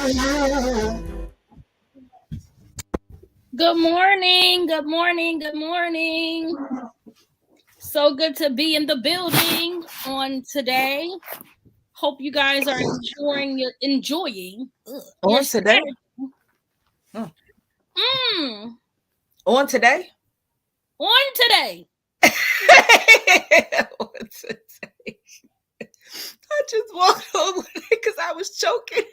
Good morning, good morning, good morning. So good to be in the building on today. Hope you guys are enjoying on your today. On today. on today. On today. I just walked over there because I was choking.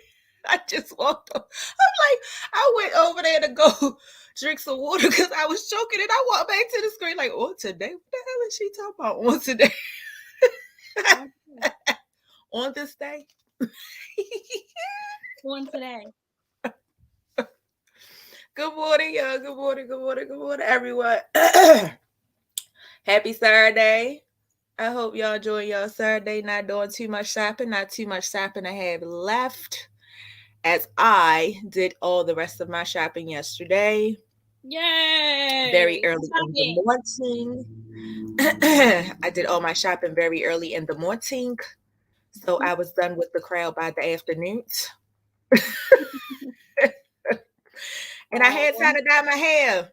I just walked over. I'm like, I went over there to go drink some water because I was choking, and I walked back to the screen like, on today? What the hell is she talking about? On today? On this day? On today. Good morning, y'all. Good morning, good morning, good morning, everyone. Happy Saturday. I hope y'all enjoying y'all Saturday, not doing too much shopping, not too much shopping I have left, as I did all the rest of my shopping yesterday. Yay! Very early in the morning. I did all my shopping very early in the morning. So I was done with the crowd by the afternoon. And I had time to dye my hair.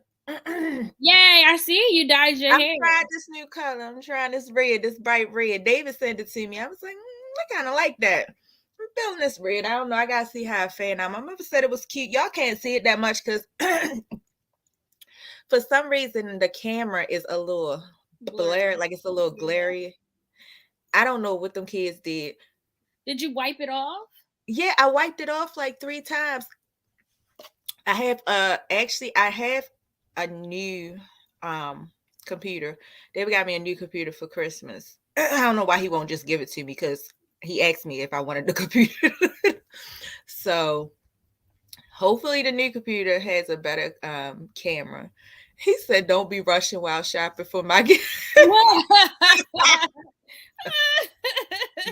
Yay, I see you dyed your hair. I'm trying this new color. I'm trying this red, this bright red. David sent it to me. I was like, I kind of like that. I'm feeling this red. I don't know. I got to see how I fan out. My mother said it was cute. Y'all can't see it that much because for some reason the camera is a little blurry, like it's a little glary. I don't know what them kids did. Did you wipe it off? Yeah, I wiped it off like 3 times. I have a new computer. They got me a new computer for Christmas. I don't know why he won't just give it to me because he asked me if I wanted the computer. So hopefully the new computer has a better camera. He said, don't be rushing while shopping for my gift.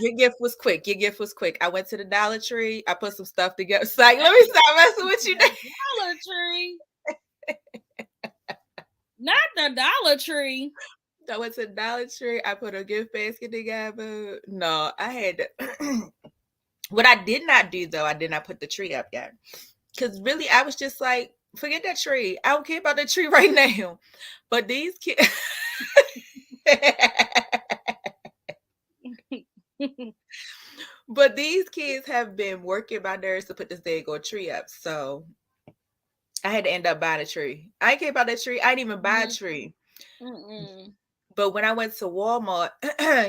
Your gift was quick. I went to the Dollar Tree. I put some stuff together. It's like, let me stop messing with you. Dollar Tree. Not the Dollar Tree. I went to the Dollar Tree. I put a gift basket together. No, I had to. What I did not do, though, I did not put the tree up yet. Because really, I was just like, forget that tree. I don't care about the tree right now. But these kids... But these kids have been working my nerves to put this daggone tree up. So I had to end up buying a tree. I didn't care about that tree. I didn't even buy a tree. But when I went to Walmart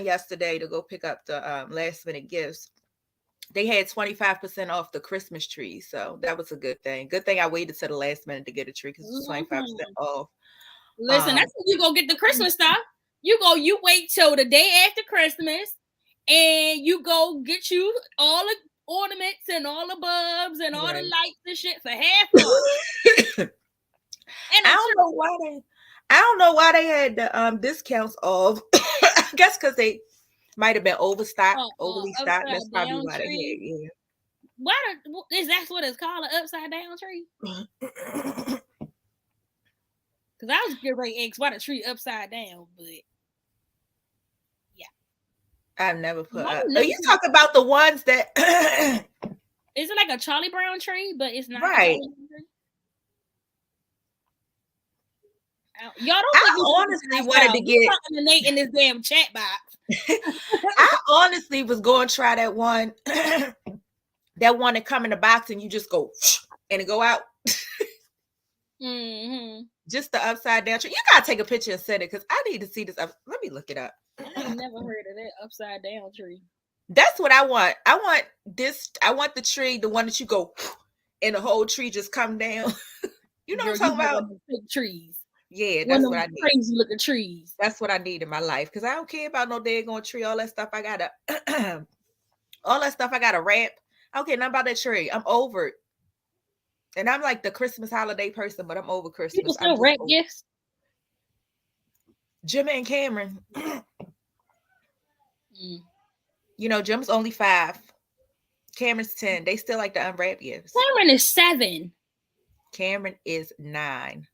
yesterday to go pick up the last minute gifts, they had 25% off the Christmas tree. So that was a good thing. Good thing I waited to the last minute to get a tree because it was 25% off. Listen, that's when you go get the Christmas stuff. You wait till the day after Christmas and you go get you all the ornaments and all the bulbs and all the lights and shit for half off. And I don't know why they had the discounts off. I guess because they might have been overly stocked. That's probably why they had. Yeah. Why is that what it's called, an upside down tree? Because I was getting ready to ask why the tree upside down, but yeah. I've never put up. You talk about the ones that is it like a Charlie Brown tree, but it's not right. Y'all don't. I honestly wanted to get Nate in this damn chat box. I honestly was going to try that one. That one that come in the box and you just go and it go out. Just the upside down tree. You gotta take a picture and send it because I need to see this. Let me look it up. I've never heard of that upside down tree. That's what I want. I want this. I want the tree, the one that you go and the whole tree just come down. You know what I'm talking about? Big trees. Yeah, that's what I need. Crazy looking trees. That's what I need in my life because I don't care about no daggone tree. All that stuff I gotta, wrap. I don't care nothing about that tree. I'm over it. And I'm like the Christmas holiday person, but I'm over Christmas. People still wrap gifts. Jimmy and Cameron. You know, Jim's only 5. Cameron's 10. They still like to unwrap gifts. Cameron is 7. Cameron is 9.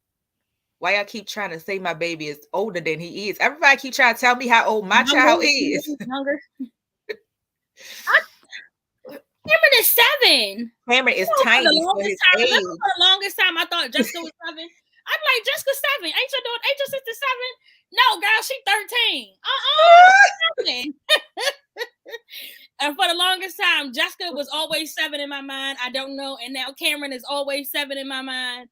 Why y'all keep trying to say my baby is older than he is? Everybody keep trying to tell me how old my child is. Cameron is 7. Cameron is tiny for his age. For the longest time, I thought Jessica was 7. I'm like, Jessica 7. Ain't your sister 7? No, girl, she 13. And for the longest time, Jessica was always 7 in my mind. I don't know. And now Cameron is always 7 in my mind.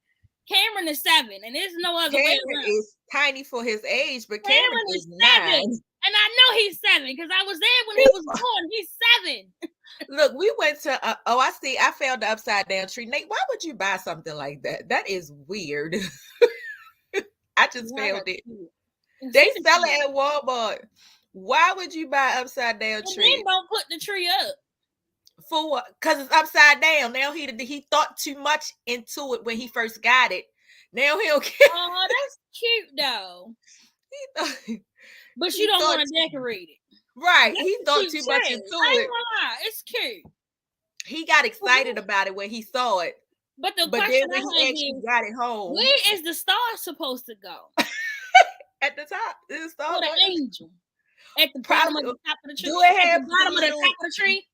Cameron is 7, and there's no other way around. Cameron is tiny for his age, but Cameron is 9. And I know he's 7 because I was there when he was born. He's 7. Look, we went to I found the upside down tree. Nate, why would you buy something like that? That is weird. I just found it. They sell it at Walmart. Why would you buy upside down tree? Then don't put the tree up. For what? Because it's upside down. Now he thought too much into it when he first got it. Now he don't care. Oh, that's cute though. But you don't want to decorate it. Right. He thought too much into it. I ain't gonna lie. It's cute. He got excited about it when he saw it. But then when he actually got it home, where is the star supposed to go? At the top. Is the star the angel. At the bottom of the top of the tree. Do it have the bottom of the top of the tree?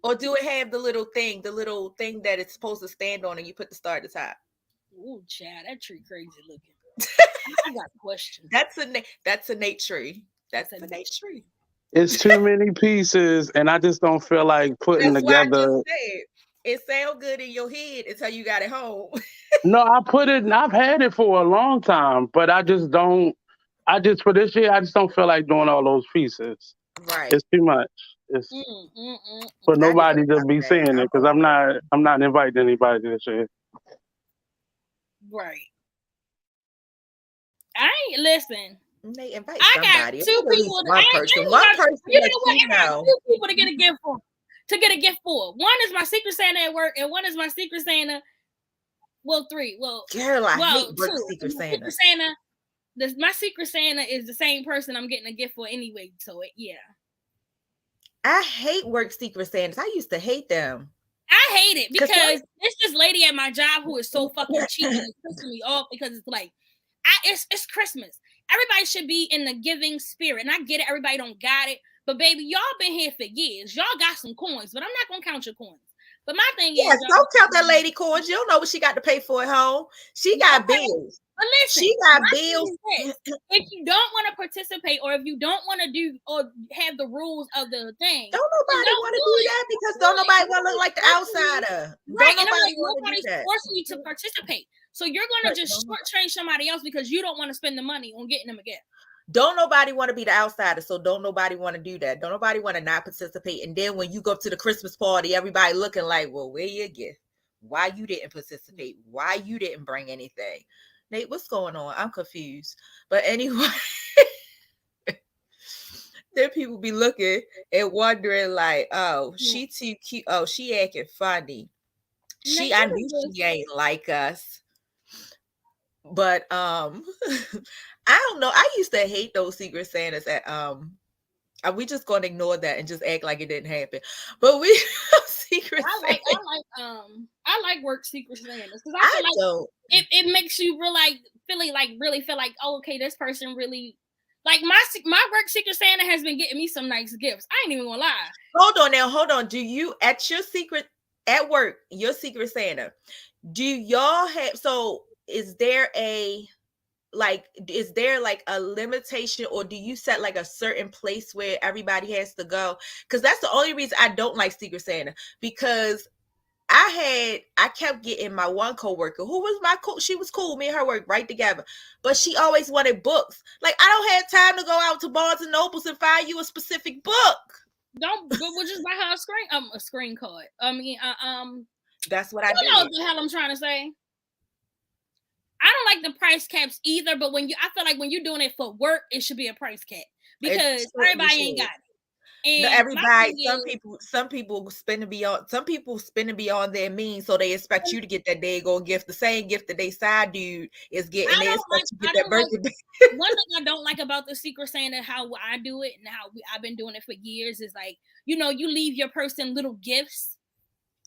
Or do it have the little thing that it's supposed to stand on and you put the star at the top? Ooh, child, that tree crazy looking. I got a question. That's a Nate tree. That's a Nate tree. It's too many pieces, and I just don't feel like putting together. It sounds good in your head until you got it home. No, I've had it for a long time, but for this year, I just don't feel like doing all those pieces. Right. It's too much. It's for nobody to be seeing it because I'm not inviting anybody this year. Right. I ain't listen. They invite somebody. I got 2 people. One person. You know what? I got 2 people to get a gift for. One is my Secret Santa at work, and one is my Secret Santa. Well, 3. Girl, I hate work Secret Santa. My Secret Santa is the same person I'm getting a gift for anyway. So I hate work Secret Santas. I used to hate them. I hate it because it's this lady at my job who is so fucking cheap and it's pissing me off because it's like, it's Christmas. Everybody should be in the giving spirit. And I get it. Everybody don't got it. But baby, y'all been here for years. Y'all got some coins, but I'm not going to count your coins. But my thing is, don't count that lady coins. You don't know what she got to pay for at home. She got bills. But listen, she got bills. If you don't want to participate, or if you don't want to do or have the rules of the thing, don't nobody want to do that because don't nobody want to look like the outsider. Right? Nobody's forcing you to participate. So you're going to just shortchange somebody else because you don't want to spend the money on getting them a gift. Don't nobody want to be the outsider, so don't nobody want to do that. Don't nobody want to not participate. And then when you go to the Christmas party, everybody looking like, well, where your gift? Why you didn't participate? Why you didn't bring anything? Nate, what's going on? I'm confused. But anyway, then people be looking and wondering like, oh, she too cute. Oh, she acting funny. I knew she ain't like us. But I don't know. I used to hate those Secret Santas we just gonna ignore that and just act like it didn't happen. But we Secret Santa. I like work Secret Santas because I feel like it makes you really feel like, oh, okay, this person really like my work Secret Santa has been getting me some nice gifts. I ain't even gonna lie. Hold on. Do you at work, your Secret Santa, do y'all have is there a limitation, or do you set like a certain place where everybody has to go? Because that's the only reason I don't like Secret Santa, because I kept getting my one coworker who was she was cool. Me and her worked right together, but she always wanted books. Like, I don't have time to go out to Barnes and Nobles and find you a specific book. We'll just buy her a screen card. I mean, that's what I do. You know what the hell I'm trying to say? I don't like the price caps either, but I feel like when you're doing it for work, it should be a price cap because everybody ain't got it. And everybody, some people spending beyond their means, so they expect you to get that daggone gift, the same gift that they side dude is getting. They expect you to get that birthday. One thing I don't like about the Secret Santa, how I do it and how I've been doing it for years, is like, you leave your person little gifts.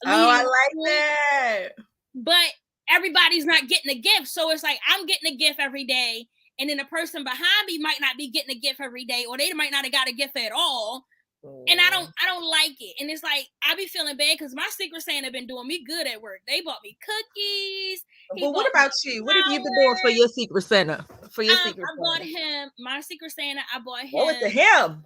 I like that. But everybody's not getting a gift. So it's like, I'm getting a gift every day. And then the person behind me might not be getting a gift every day, or they might not have got a gift at all. And I don't like it. And it's like, I be feeling bad because my Secret Santa been doing me good at work. They bought me cookies. But what about you? What have you been doing for your Secret Santa? I bought him my Secret Santa. I bought him. What was the him?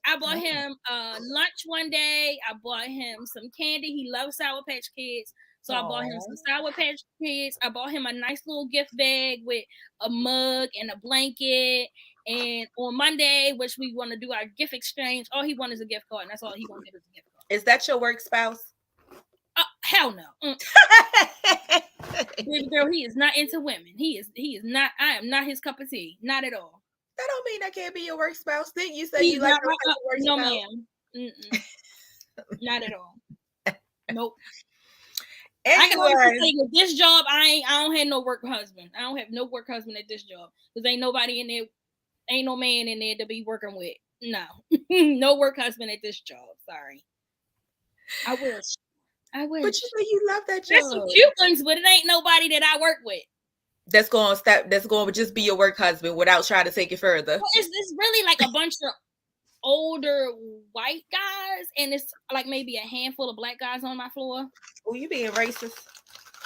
I bought him lunch one day. I bought him some candy. He loves Sour Patch Kids. So I bought him some Sour Patch Kids. I bought him a nice little gift bag with a mug and a blanket. And on Monday, which we want to do our gift exchange, all he wants is a gift card, and that's all he wants is a gift card. Is that your work spouse? Hell no. Baby girl, he is not into women. He is not. I am not his cup of tea. Not at all. That don't mean that can't be your work spouse. Didn't you say you like your work spouse? No, ma'am. Not at all. Nope. Anyway. I can honestly say with this job, I don't have no work husband. I don't have no work husband at this job because ain't nobody in there. Ain't no man in there to be working with. No. No work husband at this job. Sorry. I wish. But you say you love that job. There's some cute ones, but it ain't nobody that I work with. That's going to just be your work husband without trying to take it further. Well, it's really like a bunch of older white guys, and it's like maybe a handful of black guys on my floor. Oh, you being racist?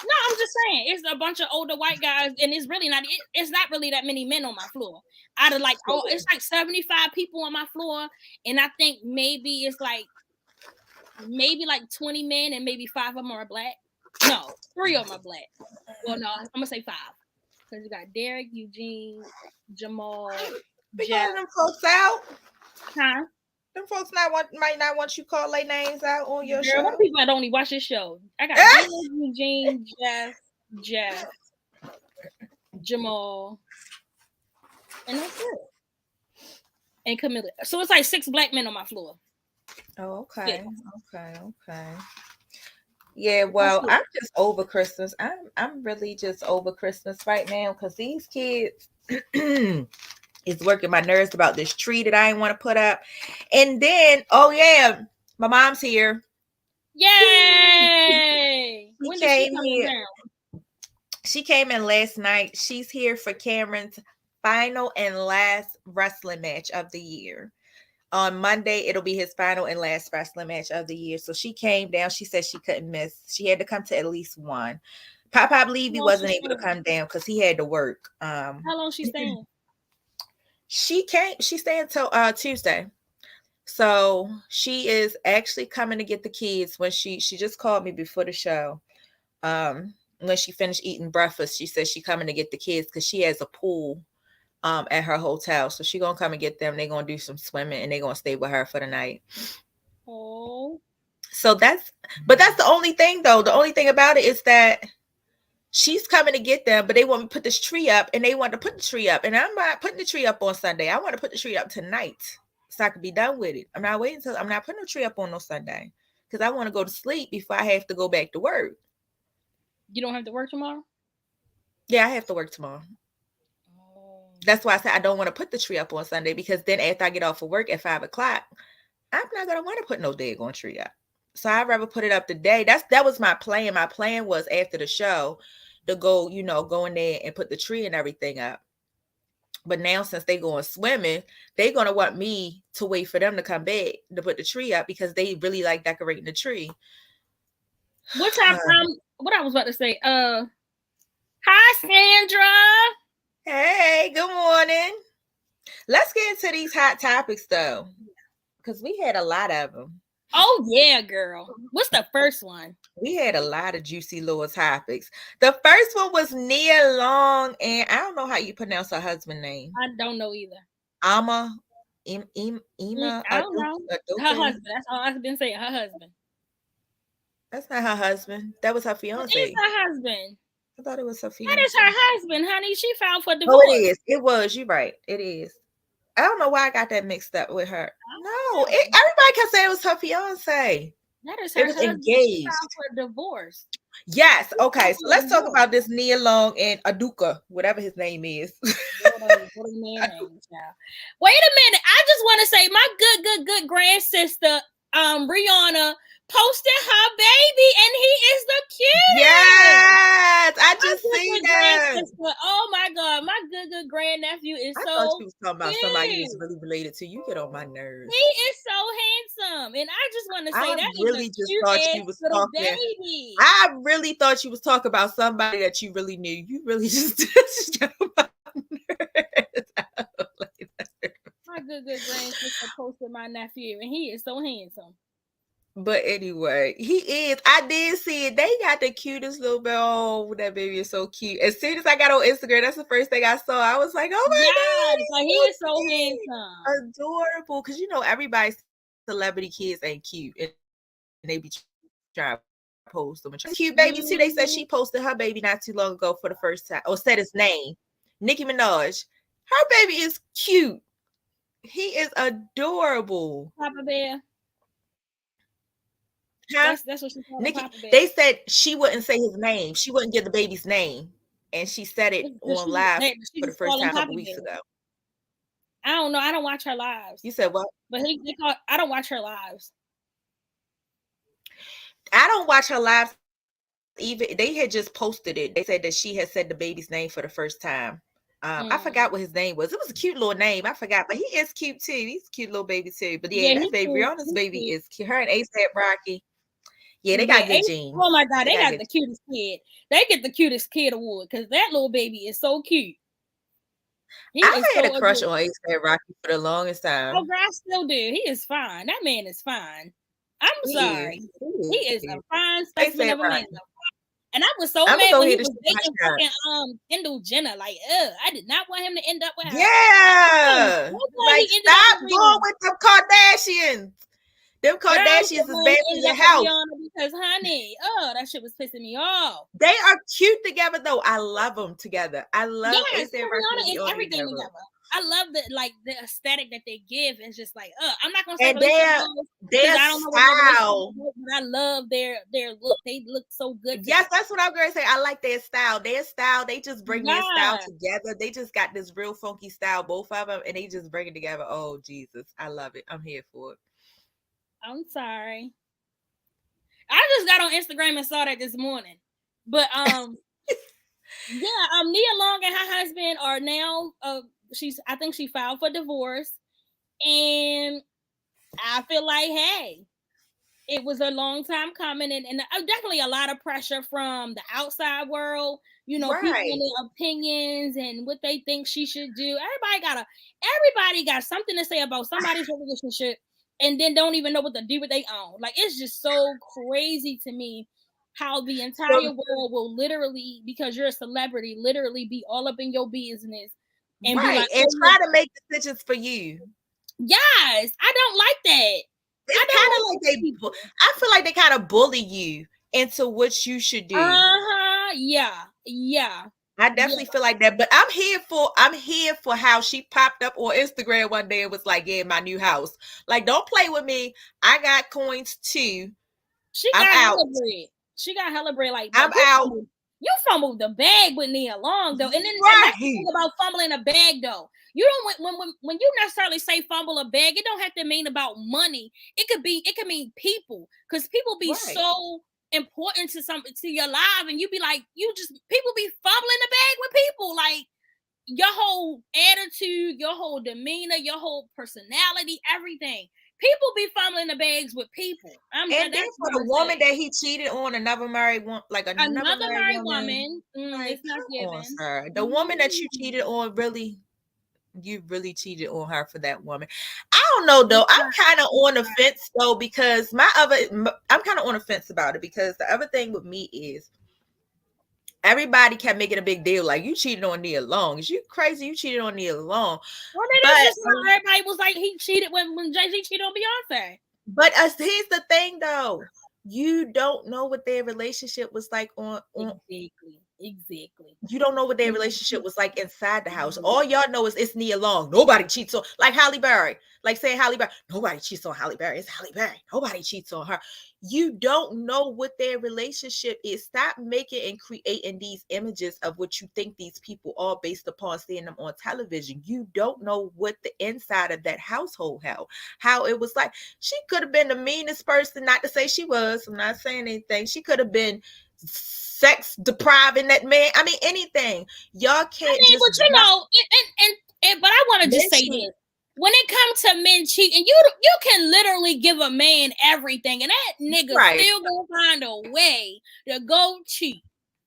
No, I'm just saying it's a bunch of older white guys, and it's really not. It's not really that many men on my floor. Out of like, it's like 75 people on my floor, and I think maybe it's like 20 men, and maybe 5 of them are black. No, 3 of them are black. Well, no, I'm gonna say 5 because you got Derek, Eugene, Jamal. Jeff. Them folks out, huh? Them folks might not want you call their names out on your show. What people that don't even watch this show? I got Derek, Eugene, Jeff, Jamal, and that's it. And Camilla. So it's like 6 black men on my floor. Oh, okay. Yeah. Okay. Yeah, well, I'm just over Christmas. I'm really just over Christmas right now because these kids is working my nerves about this tree that I didn't want to put up. And then, oh yeah, my mom's here. Yay! When did she come in? She came in last night. She's here for Cameron's final and last wrestling match of the year. On Monday, it'll be his final and last wrestling match of the year. So she came down. She said she couldn't miss. She had to come to at least one. Pop Levy wasn't able to come down because he had to work. How long she staying? She staying until Tuesday. So she is actually coming to get the kids. When she just called me before the show. When she finished eating breakfast, she said she coming to get the kids because she has a pool at her hotel. So she gonna come and get them. They're gonna do some swimming and they're gonna stay with her for the night. Oh. So that's the only thing though. The only thing about it is that she's coming to get them, but they want me to put this tree up, and they want to put the tree up. And I'm not putting the tree up on Sunday. I want to put the tree up tonight so I can be done with it. I'm not putting the tree up on no Sunday because I want to go to sleep before I have to go back to work. You don't have to work tomorrow? Yeah, I have to work tomorrow. Oh. That's why I said I don't want to put the tree up on Sunday because then after I get off of work at 5 o'clock, I'm not going to want to put no daggone tree up. So I'd rather put it up today. That was my plan. My plan was after the show to go, go in there and put the tree and everything up. But now since they going swimming, they're going to want me to wait for them to come back to put the tree up because they really like decorating the tree. What time? What I was about to say. Hi, Sandra. Hey, good morning. Let's get into these hot topics though, because we had a lot of them. Oh yeah, girl. What's the first one? We had a lot of juicy little topics. The first one was Nia Long, and I don't know how you pronounce her husband's name. I don't know either. Ima. I don't know. Her husband. That's all I've been saying. Her husband. That's not her husband. That was her fiance. It is her husband. I thought it was her fiance. That is her husband, honey. She filed for divorce. Oh, it is. It was. You're right. It is. I don't know why I got that mixed up with her. No, everybody can say it was her fiance. That is her husband. Engaged. She filed for divorce. Yes. Okay. So let's talk about this Nia Long and Aduka, whatever his name is. What a man name, child. Wait a minute. I just want to say my good grand sister, Rihanna, posted her baby, and he is the cutest. Yes, I just seen that. Oh my God, my good grandnephew is I so thought you was talking about somebody who was cute. really related to you. Get on my nerves. He is so handsome, and I just want to say I that really is a just cute thought ass you was little talking. baby. I really thought you was talking about somebody that you really knew. You really just get on my nerves. My good grandsister posted my nephew, and he is so handsome. But anyway, he is. I did see it. They got the cutest little baby. Oh, that baby is so cute. As soon as I got on Instagram, that's the first thing I saw. I was like, oh my God. Like, he is so handsome. Adorable. Because, you know, everybody's celebrity kids ain't cute. And they be trying to post them. Cute baby, too. They said she posted her baby not too long ago for the first time. Or said his name. Nicki Minaj. Her baby is cute. He is adorable. Papa Bear. Huh? That's what she called Nikki, Papa Bear. they said she wouldn't say his name. She wouldn't give the baby's name. And she said it on live for the first time a couple weeks ago. I don't know. I don't watch her lives. You said what? But I don't watch her lives. I don't watch her lives. Even they had just posted it. They said that she had said the baby's name for the first time. I forgot what his name was. It was a cute little name. I forgot, but he is cute too. He's a cute little baby too. But yeah, that baby, Rihanna's baby is cute. Her and A$AP Rocky. Yeah, they got good genes. Oh my God, they got the cutest kid. They get the cutest kid award because that little baby is so cute. I had a crush on A$AP Rocky for the longest time. Oh, girl, I still do. He is fine. That man is fine. I'm sorry. He is a fine specimen of a man. And I was so mad when he was dating fucking Kendall Jenner. Like, I did not want him to end up with her. Yeah. Like, stop going with them Kardashians. Them Kardashians is bad for your house. Because, honey, that shit was pissing me off. They are cute together, though. I love them together. I love A$AP Rocky and everything together. I love the aesthetic that they give. It's just like, I'm not gonna say their style. But I love their look. They look so good. Yes, that's what I'm gonna say. I like their style. They just bring their style together. They just got this real funky style, both of them, and they just bring it together. Oh Jesus, I love it. I'm here for it. I'm sorry. I just got on Instagram and saw that this morning. But yeah, Nia Long and her husband are now I think she filed for divorce, and I feel like, hey, it was a long time coming, and definitely a lot of pressure from the outside world, you know, people and their opinions and what they think she should do. Everybody got something to say about somebody's relationship, and then don't even know what to do with their own. Like, it's just so crazy to me how the entire world will literally, because you're a celebrity, literally be all up in your business. And be like, and try to make decisions for you. Yes, I don't like that. It's kind of like I feel like they kind of bully you into what you should do. Yeah. I definitely feel like that, but I'm here for how she popped up on Instagram one day and was like, "Yeah, my new house. Like, don't play with me. I got coins too. I'm out. She got hella bread. Like, I'm out." You fumbled the bag with Nia Long, though, and then and that's the thing about fumbling a bag, though. You don't when you necessarily say fumble a bag, it don't have to mean about money. It could mean people, because people be so important to your life, and you be like, people be fumbling the bag with people, like your whole attitude, your whole demeanor, your whole personality, everything. People be fumbling the bags with people. And then for the woman that he cheated on, another married one, like another married woman, it's not given. Her. The woman that you cheated on, you really cheated on her for that woman. I don't know though. I'm kind of on the fence though, because I'm kind of on the fence about it, because the other thing with me is everybody kept making a big deal like, you cheated on Nia Long. Is you crazy? You cheated on Nia Long. Well, everybody was like, he cheated when Jay-Z cheated on Beyonce. But here's the thing though. You don't know what their relationship was like on Exactly. You don't know what their relationship was like inside the house. All y'all know is it's Nia Long. Nobody cheats on, like Halle Berry. Like saying Halle Berry. Nobody cheats on Halle Berry. It's Halle Berry. Nobody cheats on her. You don't know what their relationship is. Stop making and creating these images of what you think these people are based upon seeing them on television. You don't know what the inside of that household held. How it was like. She could have been the meanest person, not to say she was. I'm not saying anything. She could have been sex depriving that man. I mean, anything. Y'all can't but you know, but I want to just say this. When it comes to men cheating, you can literally give a man everything, and that nigga still gonna find a way to go cheat.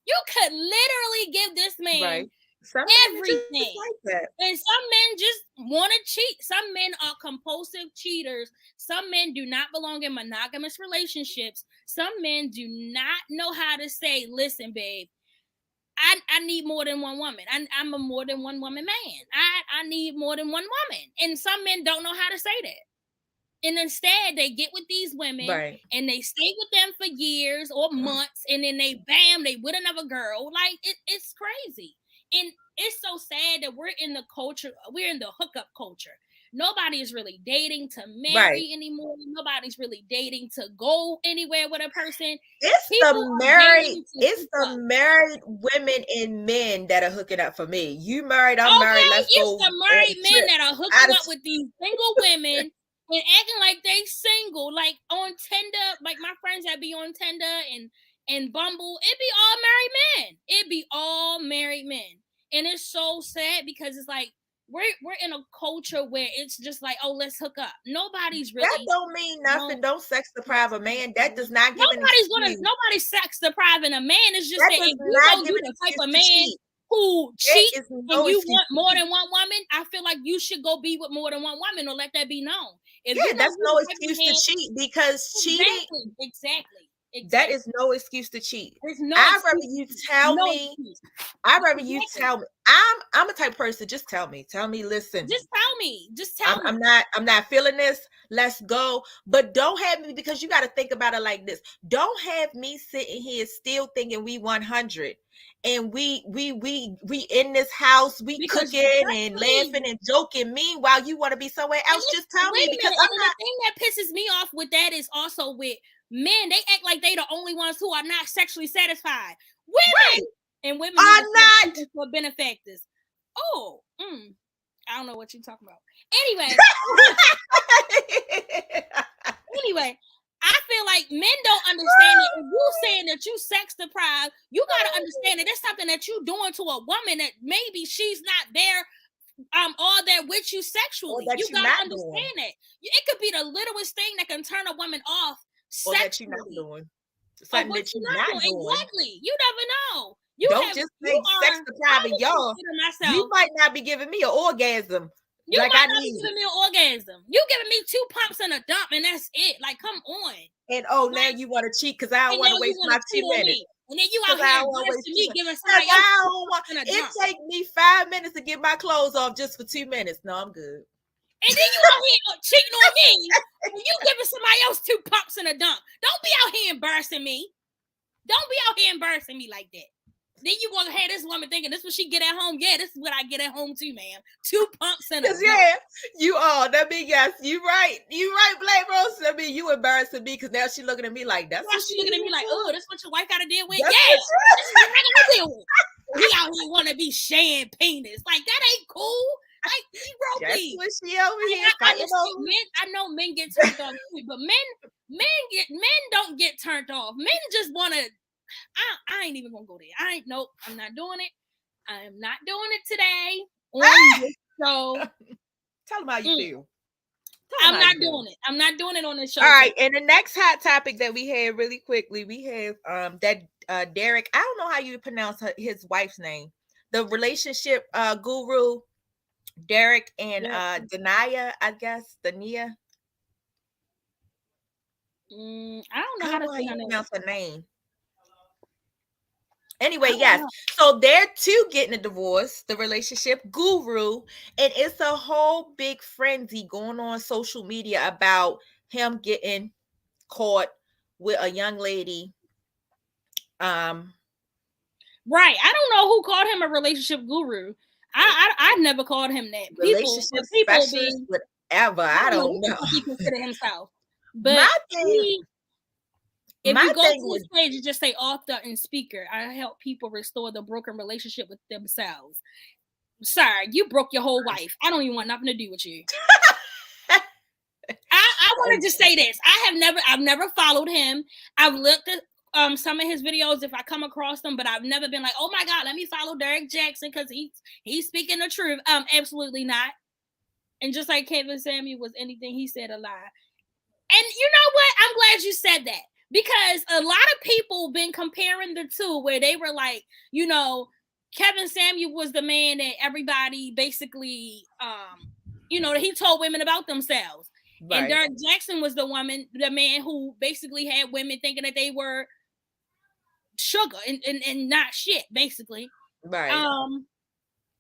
You could literally give this man everything. And some men just want to cheat. Some men are compulsive cheaters. Some men do not belong in monogamous relationships. Some men do not know how to say, listen, babe, I need more than one woman. I'm a more than one woman man. I need more than one woman. And some men don't know how to say that. And instead, they get with these women and they stay with them for years or months. And then they with another girl. Like, it's crazy. And it's so sad that we're in the hookup culture. Nobody is really dating to marry anymore. Nobody's really dating to go anywhere with a person. It's the married women and men that are hooking up for me. You married, I'm married. Let's go. It's the married men that are hooking up with these single women and acting like they single, like on Tinder. Like my friends that be on Tinder and Bumble, it be all married men. It be all married men, and it's so sad because it's like. We're in a culture where it's just like, oh, let's hook up. Nobody's really. That don't mean nothing. Don't sex deprive a man. That does not give. Nobody's sex depriving a man. It's just that if you know you're the type of man who cheats and you want more than one woman, I feel like you should go be with more than one woman or let that be known. That's no excuse to cheat because cheating. Exactly. That is no excuse to cheat. I'd rather you tell me. I'm a type of person. Just tell me. Listen. Just tell me. I'm not feeling this. Let's go. But don't have me, because you got to think about it like this. Don't have me sitting here still thinking we 100 and we in this house, we cooking and laughing and joking. Meanwhile, you want to be somewhere else. Just tell me, because the thing that pisses me off with that is also with men. They act like they the only ones who are not sexually satisfied. Women and women are not for benefactors. Oh, I don't know what you're talking about. Anyway, I feel like men don't understand it. If you saying that you sex deprived, you gotta understand that it's something that you doing to a woman that maybe she's not there. All that with you sexually. You gotta understand that. It could be the littlest thing that can turn a woman off sexually. Or that you're not doing. Something that you're not doing. Exactly. You never know. Don't just think sex depriving y'all. You might not be giving me an orgasm. You might not be giving me an orgasm. You giving me 2 pumps and a dump, and that's it. Like, come on. And now you want to cheat because I don't want to waste my 2 minutes. And then you out here embarrassing me, giving somebody else. It take me 5 minutes to get my clothes off just for 2 minutes. No, I'm good. And then you out here cheating on me, and you giving somebody else 2 pumps and a dump. Don't be out here embarrassing me. Don't be out here embarrassing me like that. Then you gonna have this woman thinking this is what she get at home. Yeah, this is what I get at home too, ma'am. 2 pumps and a dump. You are. That mean, yes, you right. You right, BlackRoses. I mean, you embarrassing me because now she looking at me like that's. Now she looking at me like, oh, that's what your wife got to deal with. This is what I gotta deal with. We out here want to be sharing penis. Like, that ain't cool. Like, that's what she over here. I know men get turned off too, but men don't get turned off. Men just want to. I ain't even gonna go there. I'm not doing it. I am not doing it today on this show. Tell them how you feel. I'm not doing it. I'm not doing it on this show. All right, and the next hot topic that we have really quickly, we have that Derek. I don't know how you pronounce his wife's name. The relationship guru, Derek and Denia, I guess Denia. I don't know how to pronounce her name. Anyway, yes. So they're two getting a divorce, the relationship guru, and it's a whole big frenzy going on social media about him getting caught with a young lady. Right. I don't know who called him a relationship guru. I've never called him that. Relationship specialist, whatever. I don't know. He consider himself. But if you go to his page, you just say author and speaker. I help people restore the broken relationship with themselves. Sorry, you broke your whole wife. I don't even want nothing to do with you. I want to just say this. I've never followed him. I've looked some of his videos if I come across them, but I've never been like, oh my God, let me follow Derek Jackson because he's speaking the truth. Absolutely not. And just like Kevin Samuel was anything he said a lie. And you know what? I'm glad you said that because a lot of people been comparing the two where they were like, you know, Kevin Samuel was the man that everybody basically, you know, he told women about themselves. Right. And Derek Jackson was the man who basically had women thinking that they were sugar and not shit, basically. Right.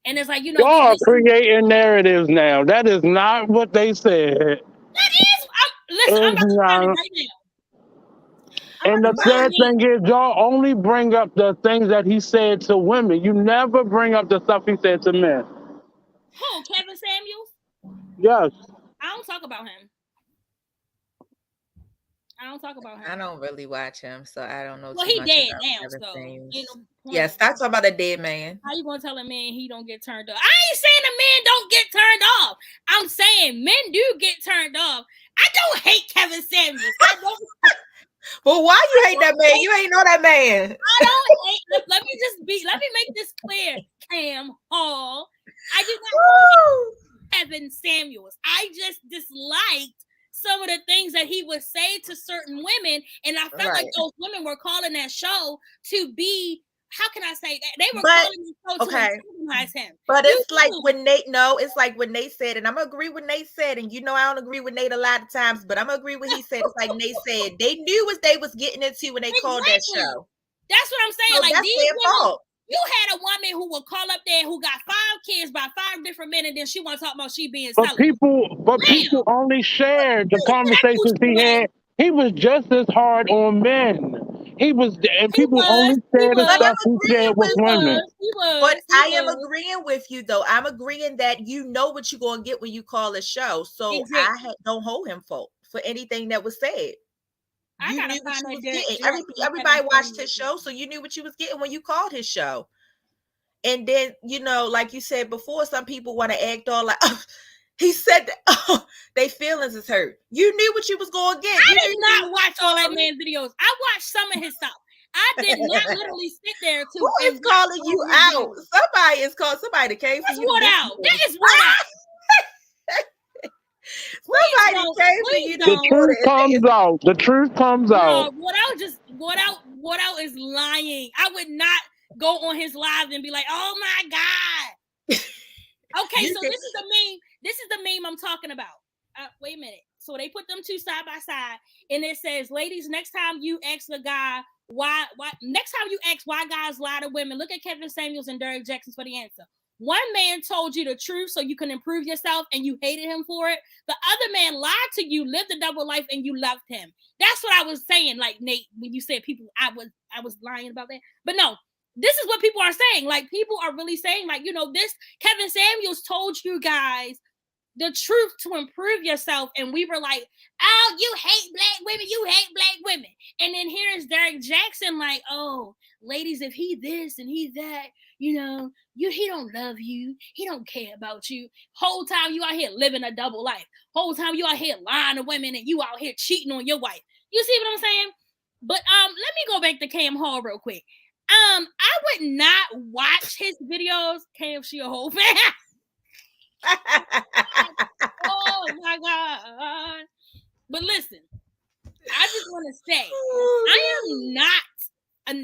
And it's like, you know, y'all creating narratives now. That is not what they said. That is. Listen, I'm about to find it right now. And the sad thing is, y'all only bring up the things that he said to women. You never bring up the stuff he said to men. Who? Kevin Samuels? Yes. I don't talk about him. I don't really watch him, so I don't know. Well, he dead now, so yes, stop talking about a dead man. How you gonna tell a man he don't get turned off? I ain't saying a man don't get turned off. I'm saying men do get turned off. I don't hate Kevin Samuels. I don't. But why you hate that man? You ain't know that man. I don't hate. Let me make this clear, Cam Hall. I do not hate Kevin Samuels. I just disliked some of the things that he would say to certain women, and I felt like those women were calling that show to be. How can I say that? They were calling the show to antagonize him. But it's like when Nate said, and I'm gonna agree with Nate said, and you know I don't agree with Nate a lot of times, but I'm gonna agree with he said. It's like Nate said, they knew what they was getting into when they called that show. That's what I'm saying. So like that's these their women, fault. You had a woman who would call up there who got 5 kids by 5 different men, and then she want to talk about she being celibate. People only shared the conversations he had. He was just as hard on men. People only shared the stuff he shared with women. But I am agreeing with you, though. I'm agreeing that you know what you're going to get when you call a show. So I don't hold him for anything that was said. You knew what you was getting. Everybody watched his show, so you knew what you was getting when you called his show. And then, you know, like you said before, some people want to act all like, oh, he said that they feelings is hurt. You knew what you was going to get. I did not watch all that man's videos. I watched some of his stuff. I did not literally sit there to. Who is calling you out? Somebody is called. Somebody came for you. That is what out. Somebody came for you. The truth comes out. The truth comes out. What out is lying. I would not go on his live and be like, "Oh my God." Okay, so this is the meme. This is the meme I'm talking about. Wait a minute. So they put them two side by side, and it says, "Ladies, next time you ask a guy why next time you ask why guys lie to women, look at Kevin Samuels and Derek Jackson for the answer. One man told you the truth so you can improve yourself and you hated him for it. The other man lied to you, lived a double life, and you loved him." That's what I was saying, like Nate, when you said people, I was lying about that. But no, this is what people are saying. Like, people are really saying, like, you know, this Kevin Samuels told you guys the truth to improve yourself. And we were like, oh, you hate black women. You hate black women. And then here's Derek Jackson like, oh, ladies, if he this and he that, you know, he don't love you. He don't care about you. Whole time you out here living a double life. Whole time you out here lying to women and you out here cheating on your wife. You see what I'm saying? But let me go back to Cam Hall real quick. I would not watch his videos. Cam, she a whole fan. Oh my God. But listen, I just want to say, I am I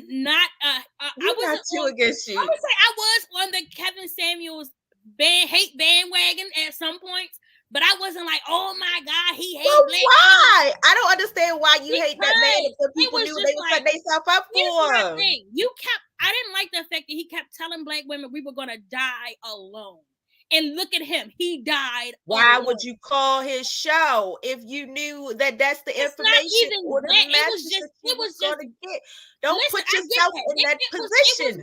would say I was on the Kevin Samuels hate bandwagon at some points, but I wasn't like, oh my God, he hates black why? Women. I don't understand why you hate that man because people knew they were setting themselves up for him. I didn't like the fact that he kept telling black women we were gonna die alone. And look at him. He died. Why would you call his show if you knew that that's the information or the message it was just going to get? Don't put yourself in that position.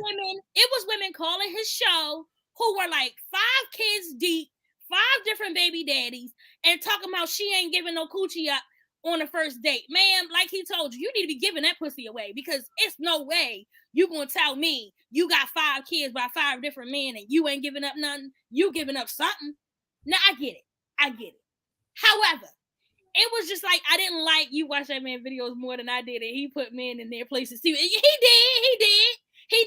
It was women calling his show who were like 5 kids deep, 5 different baby daddies, and talking about she ain't giving no coochie up on the first date. Man, like he told you, you need to be giving that pussy away because it's no way you gonna tell me you got 5 kids by 5 different men and you ain't giving up nothing. You giving up something. Now I get it. However, it was just like, I didn't like, you watch that man videos more than I did, and he put men in their places too. He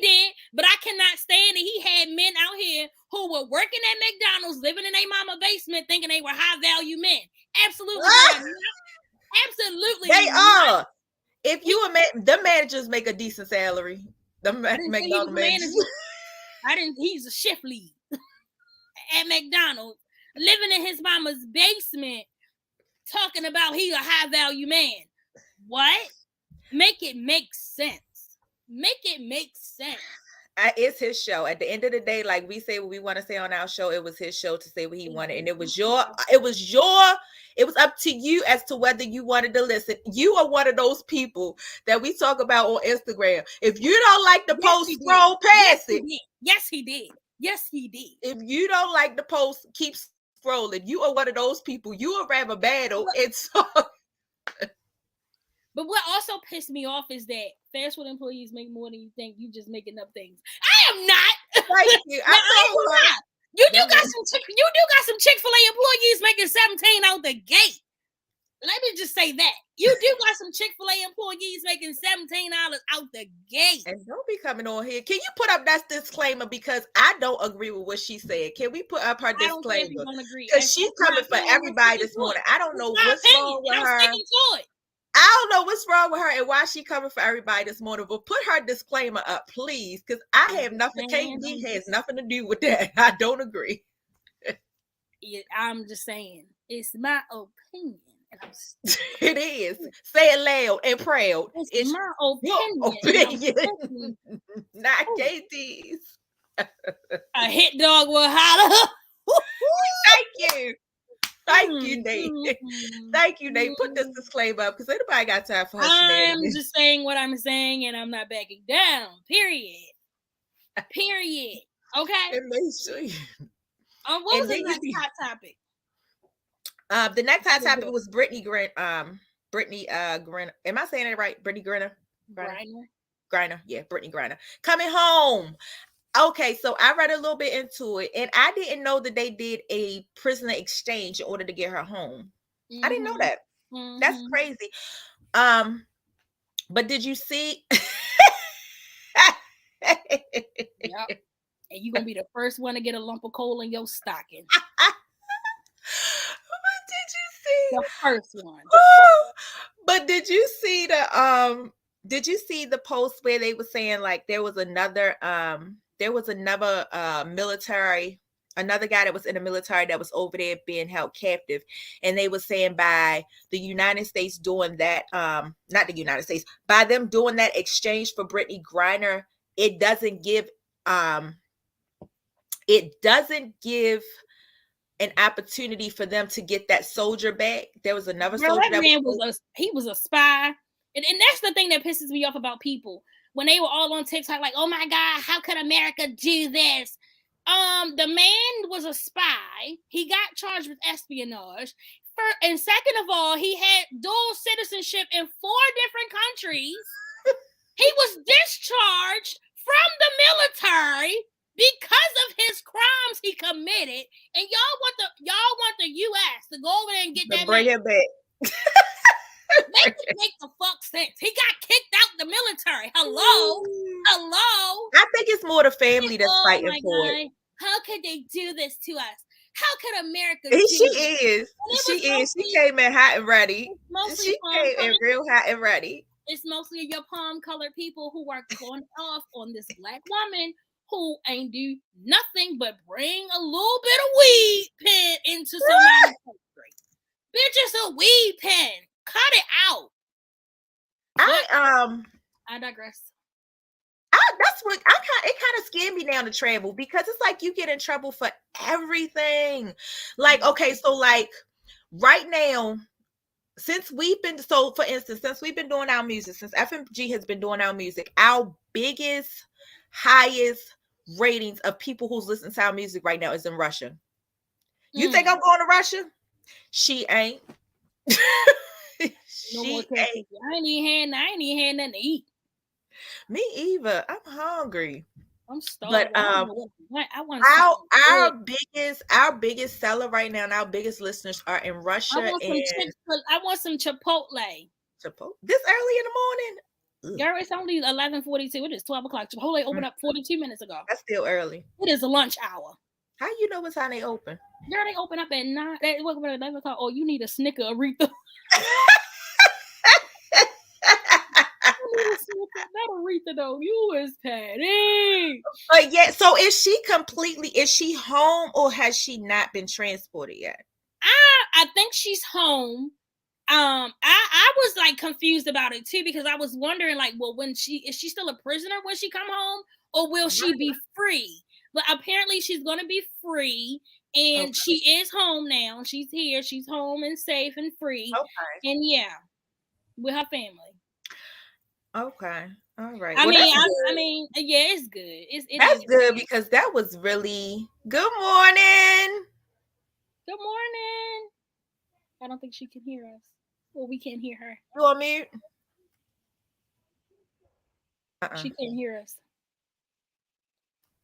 did, but I cannot stand it. He had men out here who were working at McDonald's, living in their mama basement, thinking they were high value men. Absolutely not. Absolutely, they not. are. If you the managers make a decent salary. The McDonald's managers. He's a shift lead at McDonald's, living in his mama's basement, talking about he a high value man. What? Make it make sense. Make it make sense. It's his show. At the end of the day, like we say what we want to say on our show, it was his show to say what he wanted, and it was up to you as to whether you wanted to listen. You are one of those people that we talk about on Instagram. If you don't like the post, scroll past it. Yes, he did. If you don't like the post, keep scrolling. You are one of those people. You would rather battle and talk. But what also pissed me off is that fast food employees make more than you think. You just making up things. I am not. Thank you. You do got some Chick-fil-A employees making 17 out the gate. Let me just say that. You do got some Chick-fil-A employees making $17 out the gate. And don't be coming on here. Can you put up that disclaimer? Because I don't agree with what she said. Can we put up her disclaimer? Because she's coming for everybody this morning. I don't know what's wrong with her. I don't know what's wrong with her and why she coming for everybody this morning, but put her disclaimer up, please, because I have nothing. KD has nothing to do with that. I don't agree. I'm just saying, it's my opinion. It is. Say it loud and proud. It's my opinion. Not KD's. A hit dog will holler. Thank you. Thank you, Nate. Thank you, Nate. Put this disclaimer up because anybody got time for her. I'm just saying what I'm saying, and I'm not backing down. Period. Okay. And make sure what was the next hot topic? The next hot topic was Brittany Griner. Am I saying it right? Brittany Griner. Griner. Yeah, Brittany Griner coming home. Okay, so I read a little bit into it, and I didn't know that they did a prisoner exchange in order to get her home. I didn't know that. That's crazy. But did you see? Yep. And you're gonna be the first one to get a lump of coal in your stocking. Did you see the first one? But did you see the post where they were saying like there was another military, another guy that was in the military that was over there being held captive, and they were saying by the United States doing that, not the United States, by them doing that exchange for Brittany Griner, it doesn't give an opportunity for them to get that soldier back. There was another soldier. That man was a spy, and that's the thing that pisses me off about people. When they were all on TikTok, like, oh my God, how could America do this? The man was a spy. He got charged with espionage. And second of all, he had dual citizenship in 4 different countries. He was discharged from the military because of his crimes he committed. And y'all want the U.S. to go over there and get that bring him back. Make the fuck sense. He got kicked out the military. Hello. I think it's more the family that's fighting for it. How could they do this to us? How could America? She came in hot and ready. She came in real hot and ready. It's mostly your palm-colored people who are going off on this black woman who ain't do nothing but bring a little bit of weed pen into somebody's country. Bitch, it's a weed pen. Cut it out. I digress. It kind of scared me down to travel because it's like you get in trouble for everything. Like, okay, so like right now, for instance, since we've been doing our music, since FMG has been doing our music, our biggest, highest ratings of people who's listening to our music right now is in Russia. You think I'm going to Russia? She ain't. I ain't even had nothing to eat. Me either. I'm hungry. I'm starving. But I want our biggest seller right now, and our biggest listeners are in Russia I want some Chipotle. Chipotle. This early in the morning. Girl, it's only 11:42. It is 12 o'clock. Chipotle opened up 42 minutes ago. That's still early. It is a lunch hour. How you know what time they open? Girl, they open up at 9. They open at 11 o'clock. Oh, you need a Snicker, Aretha. Not Aretha though. You is petty. But yeah, so is she home or has she not been transported yet? I think she's home. I was like confused about it too, because I was wondering like, well, is she still a prisoner when she come home, or will she be free? But apparently she's gonna be free, and she is home now. She's here. She's home and safe and free. Okay. And yeah, with her family. Okay. All right. I mean, yeah, it's good. That's good, because that was really good morning. Good morning. I don't think she can hear us. Well, we can't hear her. You on mute? She can't hear us.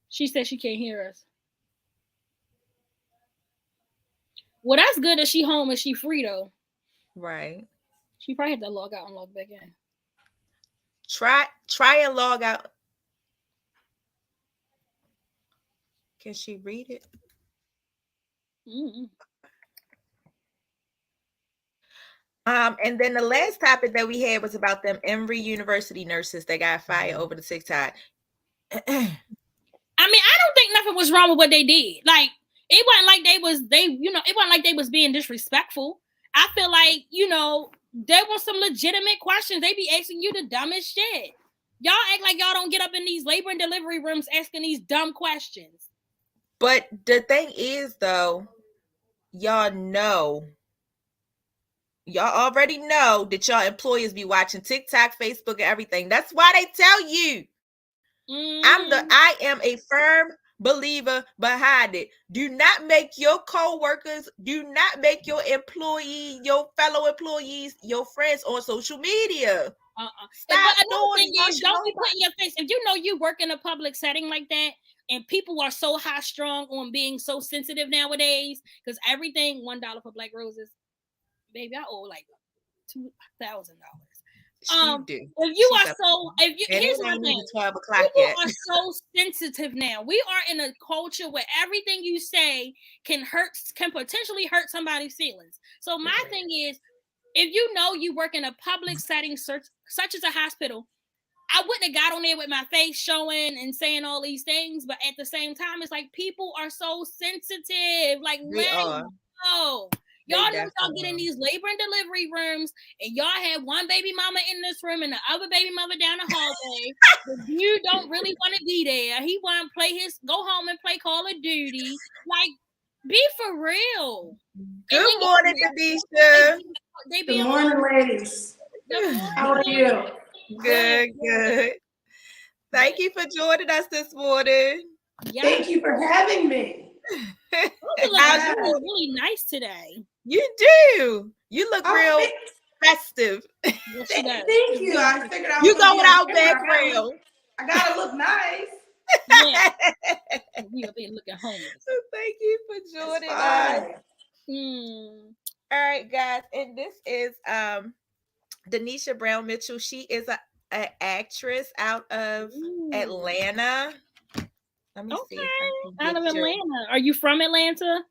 She said she can't hear us. Well, that's good that she home and she free though. Right. She probably had to log out and log back in. Try and log out. Can she read it? Mm-hmm. And then the last topic that we had was about them Emory University nurses that got fired over the TikTok. I mean, I don't think nothing was wrong with what they did. Like, it wasn't like it wasn't like they was being disrespectful. I feel like, there was some legitimate questions. They be asking you the dumbest shit. Y'all act like y'all don't get up in these labor and delivery rooms asking these dumb questions. But the thing is, though, y'all already know that y'all employers be watching TikTok, Facebook, and everything. That's why they tell you. I am a firm believer behind it. Do not make your co-workers, do not make your fellow employees, your friends on social media. But another thing is, don't be putting your face. If you know you work in a public setting like that, and people are so high strung on being so sensitive nowadays, because everything $1 for BlackRoses. Baby, I owe like $2,000. Here's my thing. 12 o'clock people yet. are so sensitive now. We are in a culture where everything you say can potentially hurt somebody's feelings. So my thing is, if you know you work in a public setting such as a hospital, I wouldn't have got on there with my face showing and saying all these things, but at the same time, it's like people are so sensitive. Like, let go. Y'all know y'all get in these labor and delivery rooms, and y'all have one baby mama in this room and the other baby mama down the hallway. But you don't really want to be there. He want to go home and play Call of Duty. Like, be for real. Good morning, Denisha. Good morning, ladies. How are you? Good. Thank you for joining us this morning. Yes. Thank you for having me. You look really nice today. You do. You look real festive. Yes, thank you. I figured you go without background. I gotta look nice. Yeah. We'll be looking homeless. So thank you for joining us. All right, guys, and this is Denisha Brown Mitchell. She is an actress out of Atlanta. Let me see. Out of Atlanta. Are you from Atlanta?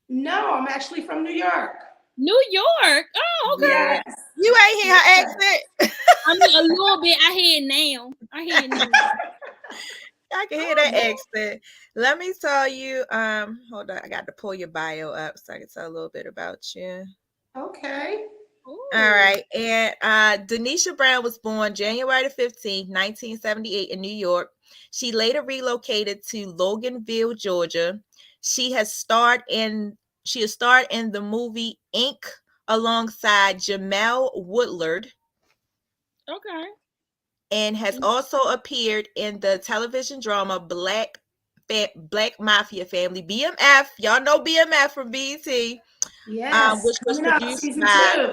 No, I'm actually from New York. New York? Oh, okay. Yes. You ain't hear her accent. I mean, a little bit. I hear it now. I can hear that accent. Let me tell you. Hold on. I got to pull your bio up so I can tell a little bit about you. Okay. Ooh. All right. And Denisha Brown was born January 15th, 1978 in New York. She later relocated to Loganville, Georgia. She has starred in the movie Ink alongside Jamel Woodard. Okay. And has also appeared in the television drama Black Mafia Family, BMF. Y'all know BMF from BET. Yes. Which was produced by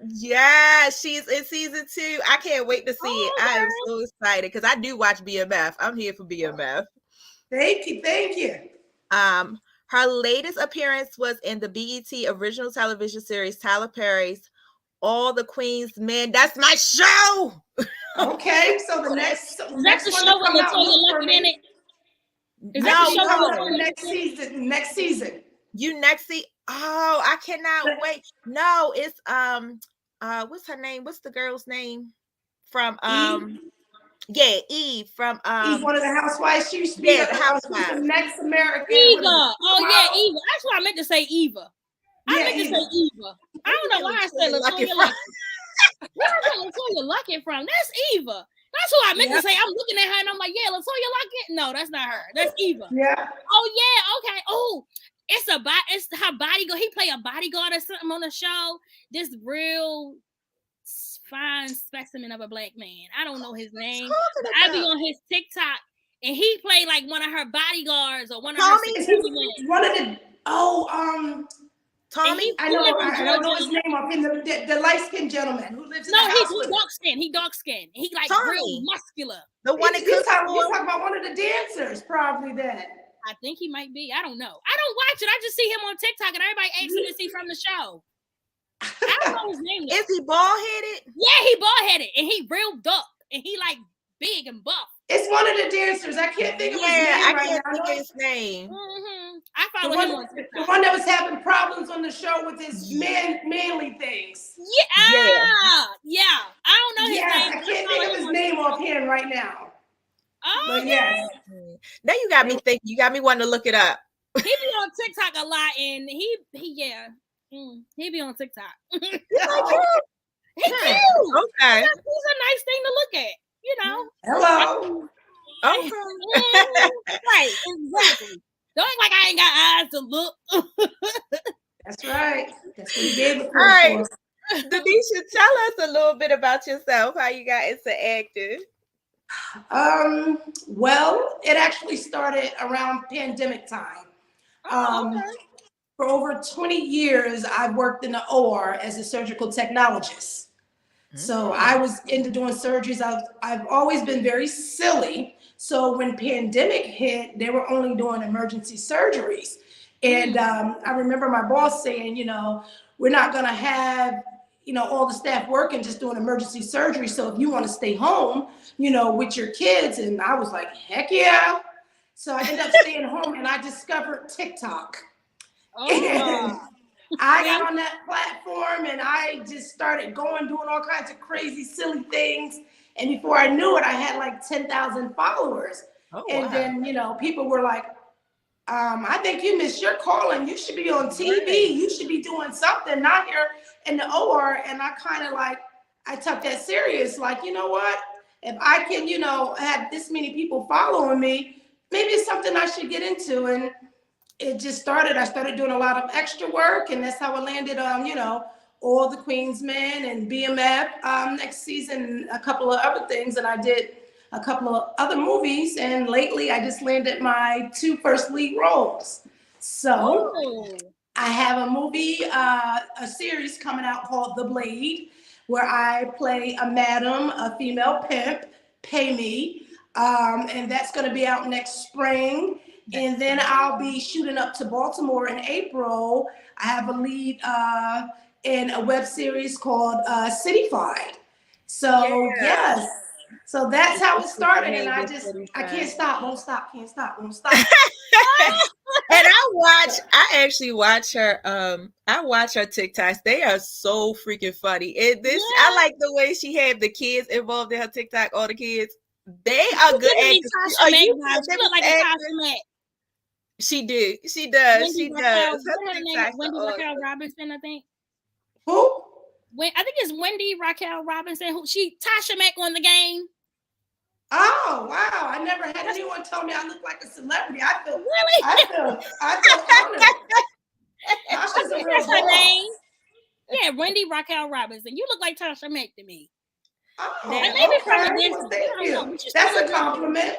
Yeah, she's in season 2. I can't wait to see it. Okay. I am so excited because I do watch BMF. I'm here for BMF. Thank you. Her latest appearance was in the BET original television series Tyler Perry's All the Queen's Men. That's my show. Okay, so the next That's next the one show to with come out Latoya for Luckett in me. it. Is No, that the show Coming with up Latoya for Luckett? next season. You next see. Oh, I cannot wait. No, it's what's her name? What's the girl's name from Eve. Yeah, Eve from She's one of the housewives. She used to be the she's housewife. the next American. Eva. Oh yeah, Eva. That's what I meant to say. Eva. I meant to Eva. say Eva. I don't know why I said Latoya Luckett. Where is that Latoya Luckett from? That's Eva. That's who I meant to say. I'm looking at her and I'm like, yeah, Latoya Luckett. No, that's not her. That's Eva. Yeah. Oh yeah. Okay. Oh, it's her bodyguard. He play a bodyguard or something on the show. This real fine specimen of a black man. I don't know his name. But I be on his TikTok and he played like one of her bodyguards or one of her security men. One of the Tommy. I don't know his name. Up in the light skinned gentleman who lives in the house. No, he dark skinned. He like Tommy. real muscular. The one that you're talking about one of the dancers, probably that. I think he might be. I don't know. I don't watch it. I just see him on TikTok and everybody asks him to see from the show. I don't know his name. Is he bald headed? Yeah, he bald headed and he real dark and he like big and buff. It's one of the dancers. I can't think of his name I right can't now. think of his name. Mm-hmm. I follow him on TikTok. The one that was having problems on the show with his manly things. Yeah. I don't know his name. I can't think of his name offhand right now. Oh, but yes. Now you got me thinking. You got me wanting to look it up. He be on TikTok a lot, and he be on TikTok. He cute. Okay. He's a nice thing to look at. You know. Hello. Okay. Right. Exactly. Don't act like I ain't got eyes to look. That's right. That's what he gave it. All right. Denisha, tell us a little bit about yourself. How you got into acting. Well, it actually started around pandemic time. For over 20 years, I've worked in the OR as a surgical technologist. So I was into doing surgeries. I've always been very silly. So when pandemic hit, they were only doing emergency surgeries. And I remember my boss saying, we're not going to have, all the staff working just doing emergency surgery. So if you want to stay home, with your kids. And I was like, heck yeah. So I ended up staying home and I discovered TikTok. And I got on that platform and I just started doing all kinds of crazy, silly things. And before I knew it, I had like 10,000 followers. Then, people were like, I think you missed your calling. You should be on TV. You should be doing something, not here in the OR. And I kind of I took that serious. Like, you know what? If I can, have this many people following me, maybe it's something I should get into. And it just started. I started doing a lot of extra work. And that's how I landed on, All the Queen's Men and BMF next season, a couple of other things. And I did a couple of other movies. And lately, I just landed my 2 first lead roles. So I have a movie, a series coming out called The Blade, where I play a madam, a female pimp, pay me. And that's going to be out next spring. And then I'll be shooting up to Baltimore in April. I have a lead in a web series called Cityfied. So yes. So that's how it started. And I can't stop, won't stop, can't stop, won't stop. And I actually watch her. I watch her TikToks. They are so freaking funny. I like the way she had the kids involved in her TikTok. All the kids, they are good actors. She look like a Tasha Mack. She do. She does. She does. Her name is Wendy Raquel Robinson, I think. Who? I think it's Wendy Raquel Robinson. Tasha Mack on The Game. Oh wow! I never had anyone tell me I look like a celebrity. I feel really. I feel honored. Tasha's a real That's her name. Yeah, Wendy Raquel Robinson. You look like Tasha Mack to me. Oh, and maybe from the distance. Well, thank you. That's a compliment.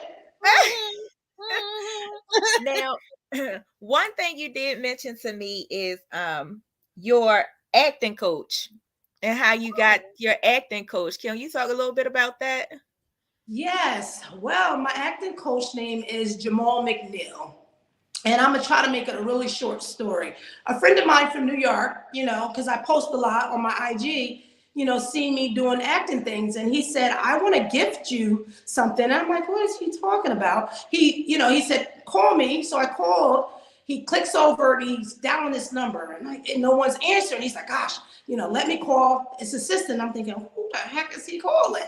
Now, one thing you did mention to me is your acting coach. and how you got your acting coach. Can you talk a little bit about that? Yes. Well, my acting coach name is Jamal McNeil. And I'm going to try to make it a really short story. A friend of mine from New York, because I post a lot on my IG, seeing me doing acting things. And he said, I want to gift you something. And I'm like, what is he talking about? He said, call me. So I called. He clicks over and he's dialing this number. And no one's answering. He's like, gosh, let me call his assistant. I'm thinking, who the heck is he calling?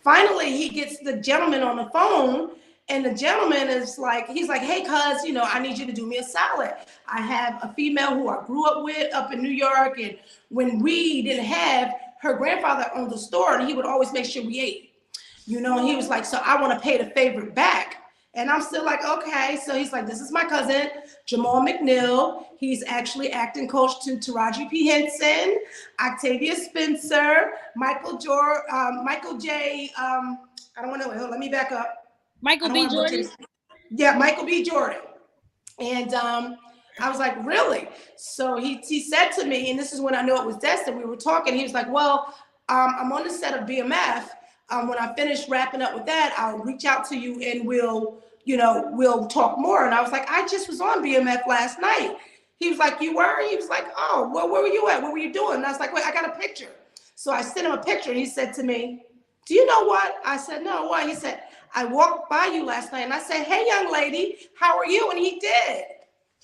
Finally, he gets the gentleman on the phone. And the gentleman is like, he's like, hey, cuz, I need you to do me a solid. I have a female who I grew up with up in New York. And when we didn't have, her grandfather owned the store and he would always make sure we ate, and he was like, so I want to pay the favor back. And I'm still like, okay. So he's like, this is my cousin, Jamal McNeil. He's actually acting coach to Taraji P. Henson, Octavia Spencer, Michael J. I don't want to, let me back up. Michael B. Jordan? Yeah, Michael B. Jordan. And I was like, really? So he said to me, and this is when I knew it was destined, we were talking, he was like, well, I'm on the set of BMF. When I finish wrapping up with that, I'll reach out to you and we'll talk more. And I was like, I just was on BMF last night. He was like, you were? He was like, oh, well, where were you at? What were you doing? And I was like, wait, I got a picture. So I sent him a picture and he said to me, do you know what? I said, no, what? He said, I walked by you last night and I said, hey, young lady, how are you? And he did.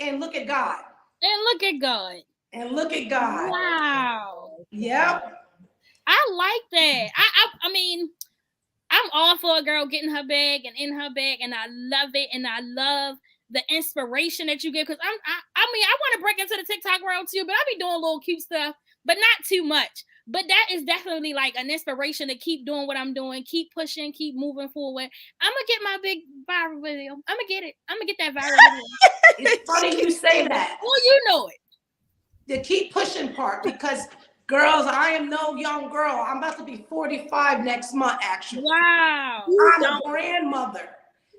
And look at God. And look at God. And look at God. Wow. Yep. I like that. I mean, I'm all for a girl getting her bag and in her bag, and I love it. And I love the inspiration that you give. Because I want to break into the TikTok world too, but I be doing a little cute stuff, but not too much. But that is definitely like an inspiration to keep doing what I'm doing, keep pushing, keep moving forward. I'm going to get my big viral video. I'm going to get it. I'm going to get that viral video. It's funny you say that. Well, you know it. The keep pushing part, because girls, I am no young girl. I'm about to be 45 next month, actually. Wow. I'm a grandmother.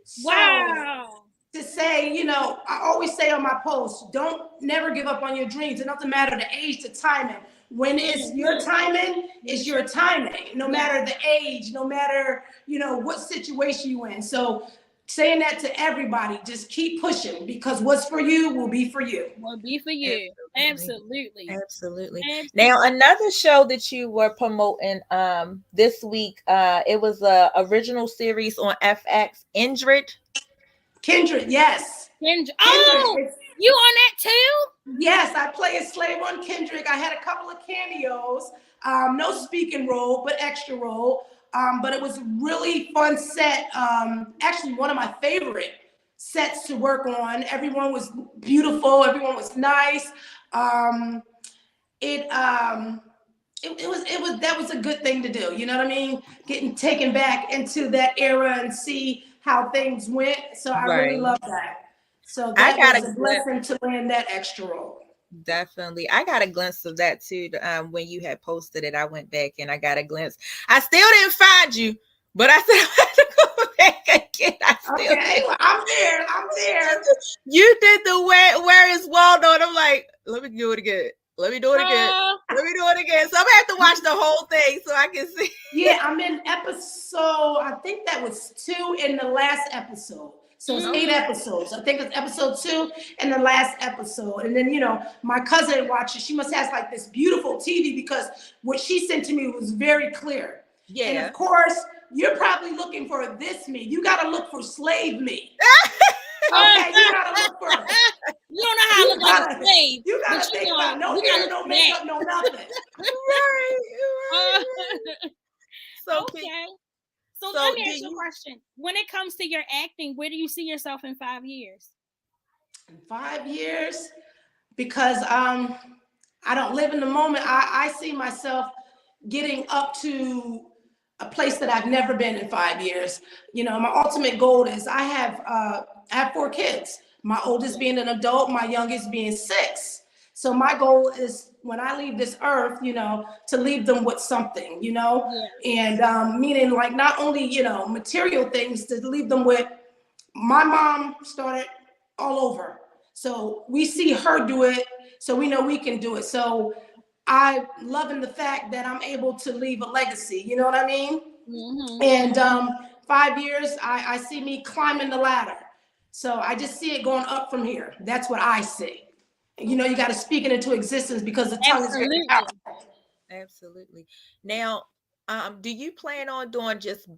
So wow. To say, I always say on my posts, don't never give up on your dreams. It doesn't matter the age, the timing. When it's your timing, it's your timing, no matter the age, no matter, what situation you're in. So saying that to everybody, just keep pushing, because what's for you will be for you. Will be for you. Absolutely. Absolutely. Now, another show that you were promoting this week, it was a original series on FX, Kindred, yes. Kindred. Oh, you on that too? Yes, I play a slave on Kendrick. I had a couple of cameos, no speaking role, but extra role. But it was a really fun set. Actually, one of my favorite sets to work on. Everyone was beautiful. Everyone was nice. That was a good thing to do. You know what I mean? Getting taken back into that era and see how things went. So I really love that. So that was a blessing to land that extra role. Definitely. I got a glimpse of that too. When you had posted it, I went back and I got a glimpse. I still didn't find you, but I said I had to go back again. I'm there. You did the where is Waldo, and I'm like, let me do it again. Let me do it again. So I'm gonna have to watch the whole thing so I can see. Yeah, I'm in episode, I think that was 2 in the last episode. So it's 8 episodes. I think it's episode 2 and the last episode. And then, my cousin watches. She must have like this beautiful TV, because what she sent to me was very clear. Yeah. And of course, you're probably looking for this me. You got to look for slave me. Okay, you got to look for it. You don't know how to look like a slave. You got to think about no hair, no makeup, no nothing. Right. So okay. So let me ask you a question. When it comes to your acting, where do you see yourself in 5 years? In 5 years? Because I don't live in the moment. I see myself getting up to a place that I've never been in 5 years. My ultimate goal is I have 4 kids. My oldest being an adult, my youngest being 6. So my goal is when I leave this earth, to leave them with something, and meaning like not only, material things, to leave them with. My mom started all over. So we see her do it. So we know we can do it. So I'm loving the fact that I'm able to leave a legacy. You know what I mean? And 5 years, I see me climbing the ladder. So I just see it going up from here. That's what I see. And, you got to speak it into existence because the tongue is very powerful. Absolutely. Now, do you plan on doing just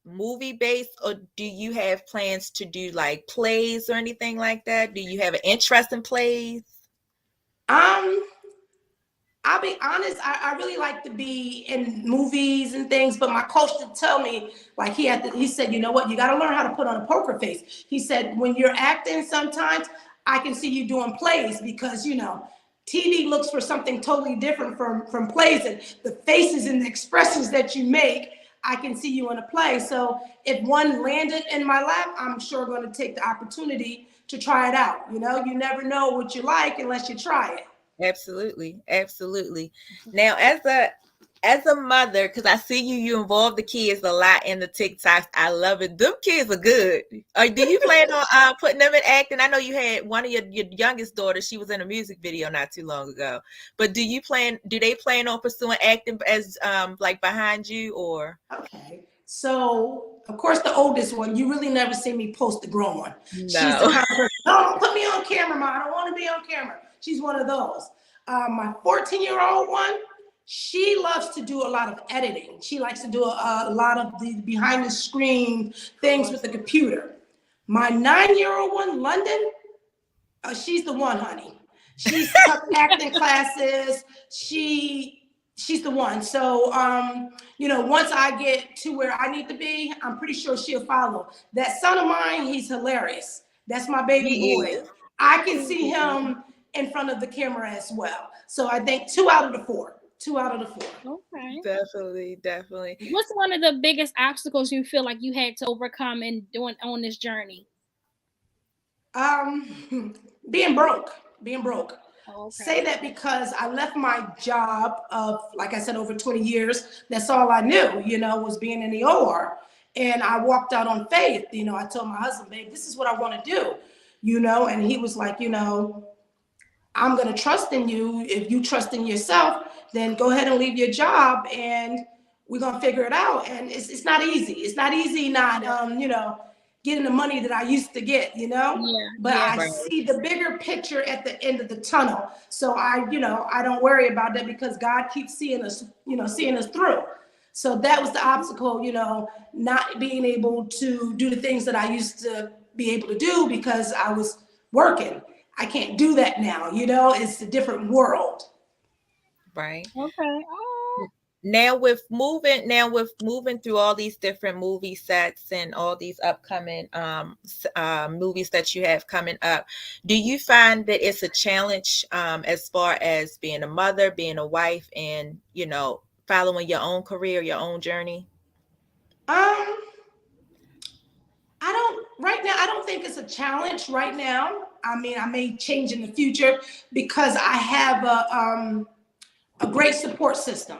movie based, or do you have plans to do like plays or anything like that? Do you have an interest in plays? I'll be honest, I really like to be in movies and things, but my coach did tell me, like he said, you know what, you got to learn how to put on a poker face. He said, when you're acting, sometimes I can see you doing plays because, TV looks for something totally different from plays, and the faces and the expressions that you make, I can see you in a play. So if one landed in my lap, I'm sure going to take the opportunity to try it out. You never know what you like unless you try it. Absolutely. Now, as a mother, because I see you involve the kids a lot in the TikToks. I love it. Them kids are good. Do you plan on putting them in acting? I know you had one of your youngest daughters. She was in a music video not too long ago. But do they plan on pursuing acting as like behind you or? Okay. So, of course, the oldest one, you really never see me post the grown one. No. She's the kind of person, don't put me on camera, Ma. I don't want to be on camera. She's one of those. My 14-year-old one, she loves to do a lot of editing. She likes to do a lot of the behind the screen things with the computer. My 9-year-old one, London, she's the one, honey. She's took acting classes. She's the one. So, once I get to where I need to be, I'm pretty sure she'll follow. That son of mine, he's hilarious. That's my baby boy. I can see him in front of the camera as well. So I think 2 out of the 4. Okay. Definitely. What's one of the biggest obstacles you feel like you had to overcome in doing on this journey? Being broke. Okay. Say that because I left my job of, like I said, over 20 years. That's all I knew, was being in the OR. And I walked out on faith. I told my husband, babe, this is what I want to do, and he was like, I'm going to trust in you. If you trust in yourself, then go ahead and leave your job and we're going to figure it out. And it's not easy. It's not easy getting the money that I used to get, but I see the bigger picture at the end of the tunnel. So I don't worry about that because God keeps seeing us through. So that was the obstacle, not being able to do the things that I used to be able to do because I was working. I can't do that now, it's a different world. Right. Okay. Now with moving through all these different movie sets and all these upcoming movies that you have coming up, do you find that it's a challenge as far as being a mother, being a wife, and following your own career, your own journey? I don't think it's a challenge right now. I mean, I may change in the future because I have a great support system,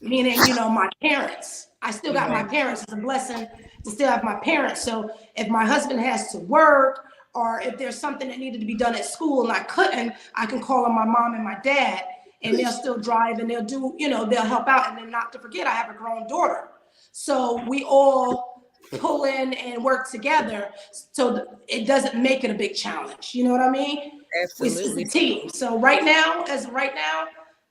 meaning, my parents. I still got my parents. It's a blessing to still have my parents. So if my husband has to work or if there's something that needed to be done at school and I couldn't, I can call on my mom and my dad and they'll still drive and they'll do, they'll help out. And then not to forget, I have a grown daughter. So we all pull in and work together so it doesn't make it a big challenge. You know what I mean? Absolutely. It's a team. So right now,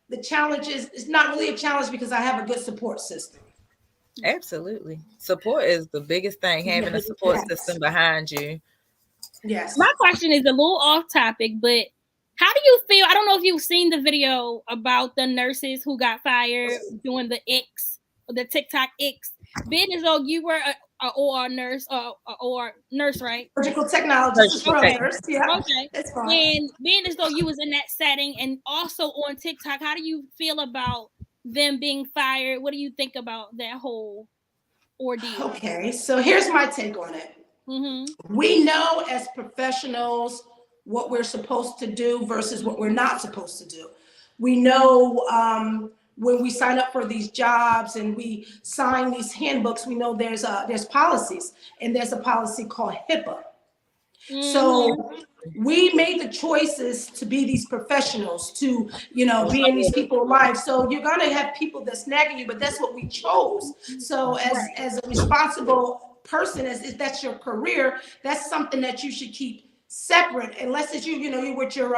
the challenge it's not really a challenge because I have a good support system. Absolutely. Support is the biggest thing, having a support system behind you. Yes. My question is a little off topic, but how do you feel? I don't know if you've seen the video about the nurses who got fired doing the TikTok X. Being as though you were a OR nurse or nurse, right? Surgical technologist. Nurse. Yeah. Okay. That's fine. And being as though you was in that setting and also on TikTok, how do you feel about them being fired? What do you think about that whole ordeal? Okay, so here's my take on it. Mm-hmm. We know as professionals what we're supposed to do versus what we're not supposed to do. We know when we sign up for these jobs and we sign these handbooks, we know there's policies, and there's a policy called HIPAA. So we made the choices to be these professionals, to, be in these people's lives. So you're going to have people that's nagging you, but that's what we chose. So as a responsible person, as if that's your career, that's something that you should keep separate, unless it's you're with your,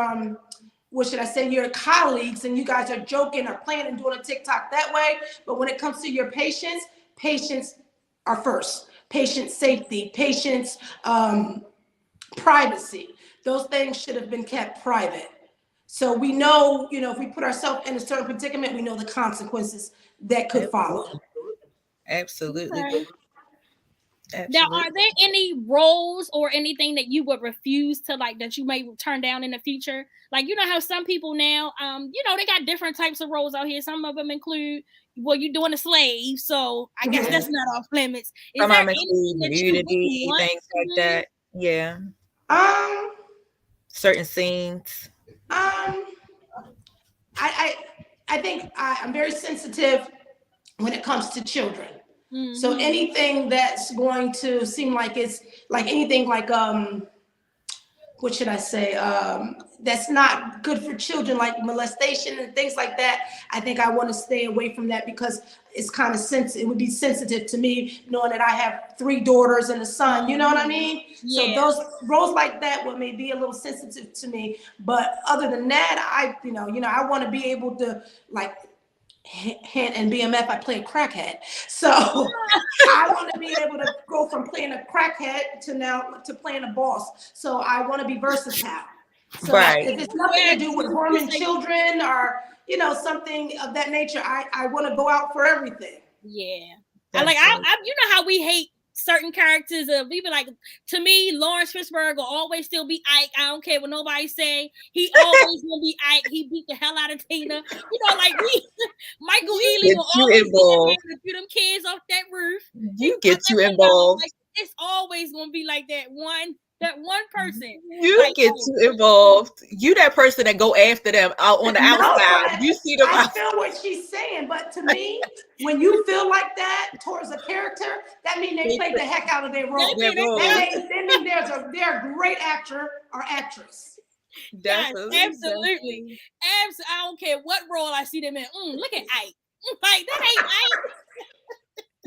what should I say, your colleagues, and you guys are joking or playing and doing a TikTok that way. But when it comes to your patients are first. Patient safety, patients, privacy. Those things should have been kept private. So we know, if we put ourselves in a certain predicament, we know the consequences that could follow. Absolutely. Okay. Now, are there any roles or anything that you would refuse to, like, that you may turn down in the future? Like, how some people now, they got different types of roles out here. Some of them include, you're doing a slave, so I guess that's not off limits. Is there anything that nudity, things like that? Yeah. Certain scenes. I think I'm very sensitive when it comes to children. So anything that's going to seem like it's like anything like what should I say, that's not good for children, like molestation and things like that, I think I want to stay away from that, because it's kind of sensitive. It would be sensitive to me knowing that I have 3 daughters and a son, you know what I mean? Yeah. So those roles like that would maybe be a little sensitive to me. But other than that, I want to be able to, like, and BMF, I play a crackhead. So I want to be able to go from playing a crackhead to playing a boss. So I want to be versatile. So if it's nothing to do with harming children or, something of that nature, I want to go out for everything. Yeah. I how we hate certain characters. We be like, to me, Lawrence Fishburne will always still be Ike. I don't care what nobody say. He always will be Ike. He beat the hell out of Tina. Michael Ealy will always be get them kids off that roof. You get you involved. It's always gonna be like that one person. You get you involved. You that person that go after them out on the outside. You see them. I feel what she's saying, but to me, when you feel like that towards a character, that means they played the heck out of their role. That means they're a great actor or actress. Yes, absolutely. I don't care what role I see them in. Look at Ike. Like, that ain't Ike.